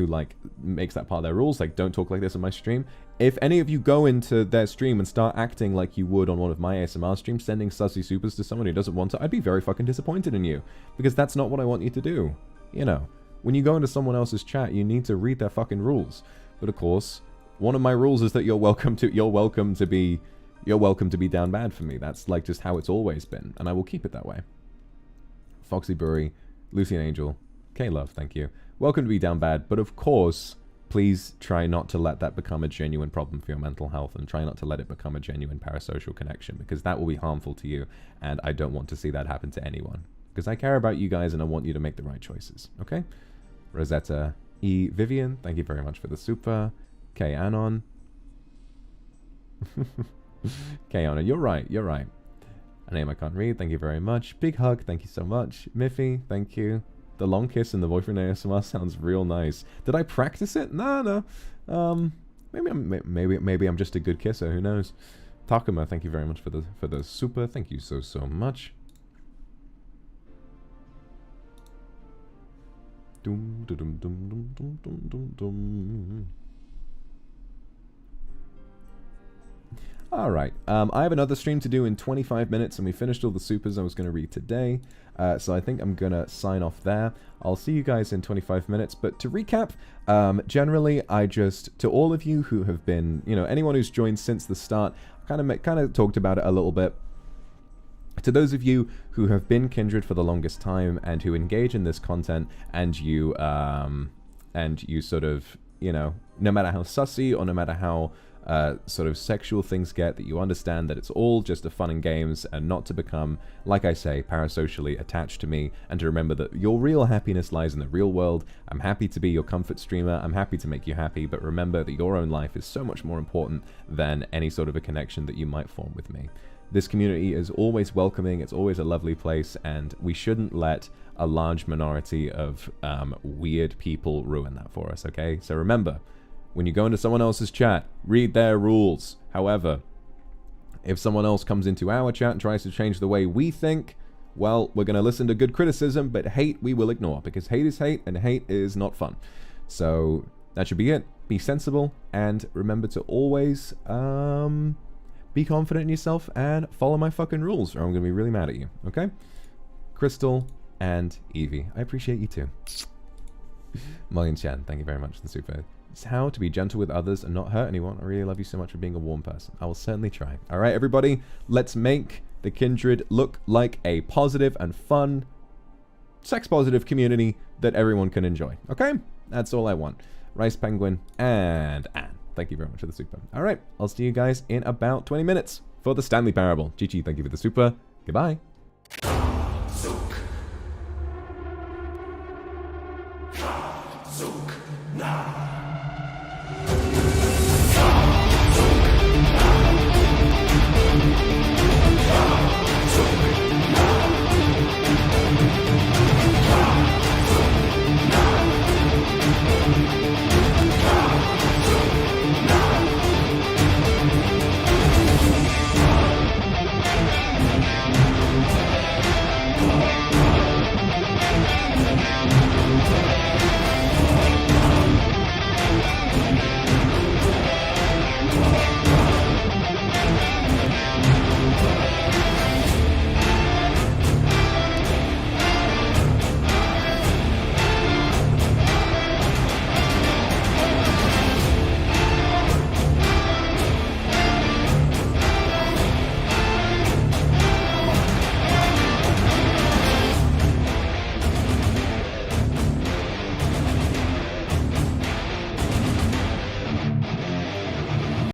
like makes that part of their rules, like, don't talk like this on my stream. If any of you go into their stream and start acting like you would on one of my ASMR streams, sending sussy supers to someone who doesn't want to, I'd be very fucking disappointed in you, because that's not what I want you to do. You know, when you go into someone else's chat, you need to read their fucking rules. But of course, one of my rules is that you're welcome to be down bad for me. That's like just how it's always been, and I will keep it that way. Foxy Brewery, Lucian Angel, K-Love, thank you. Welcome to be down bad, but of course, please try not to let that become a genuine problem for your mental health, and try not to let it become a genuine parasocial connection, because that will be harmful to you, and I don't want to see that happen to anyone. Because I care about you guys, and I want you to make the right choices, okay? Rosetta E. Vivian, thank you very much for the super. K. Anon. K. Anon, you're right, you're right. A name I can't read, thank you very much. Big hug, thank you so much. Miffy, thank you. The long kiss in the boyfriend ASMR sounds real nice. Did I practice it? No. Maybe I'm just a good kisser. Who knows? Takuma, thank you very much for the super. Thank you so much. Dum dum dum dum dum dum dum. Alright, I have another stream to do in 25 minutes, and we finished all the supers I was going to read today, so I think I'm going to sign off there. I'll see you guys in 25 minutes, but to recap, generally, to all of you who have been, you know, anyone who's joined since the start, kind of talked about it a little bit. To those of you who have been Kindred for the longest time, and who engage in this content, and you sort of, you know, no matter how sussy, or no matter how sort of sexual things get, that you understand that it's all just a fun and games, and not to become, like I say, parasocially attached to me, and to remember that your real happiness lies in the real world. I'm happy to be your comfort streamer, I'm happy to make you happy, but remember that your own life is so much more important than any sort of a connection that you might form with me. This community is always welcoming, it's always a lovely place, and we shouldn't let a large minority of weird people ruin that for us, okay? So remember, when you go into someone else's chat, read their rules. However, if someone else comes into our chat and tries to change the way we think, well, we're going to listen to good criticism, but hate we will ignore, because hate is hate, and hate is not fun. So that should be it. Be sensible, and remember to always be confident in yourself and follow my fucking rules, or I'm going to be really mad at you, okay? Crystal and Evie, I appreciate you too. Mullion Chan, thank you very much for the super. It's how to be gentle with others and not hurt anyone. I really love you so much for being a warm person. I will certainly try. All right, everybody, let's make the Kindred look like a positive and fun, sex-positive community that everyone can enjoy. Okay? That's all I want. Rice Penguin and Anne, thank you very much for the super. All right, I'll see you guys in about 20 minutes for the Stanley Parable. GG, thank you for the super. Goodbye.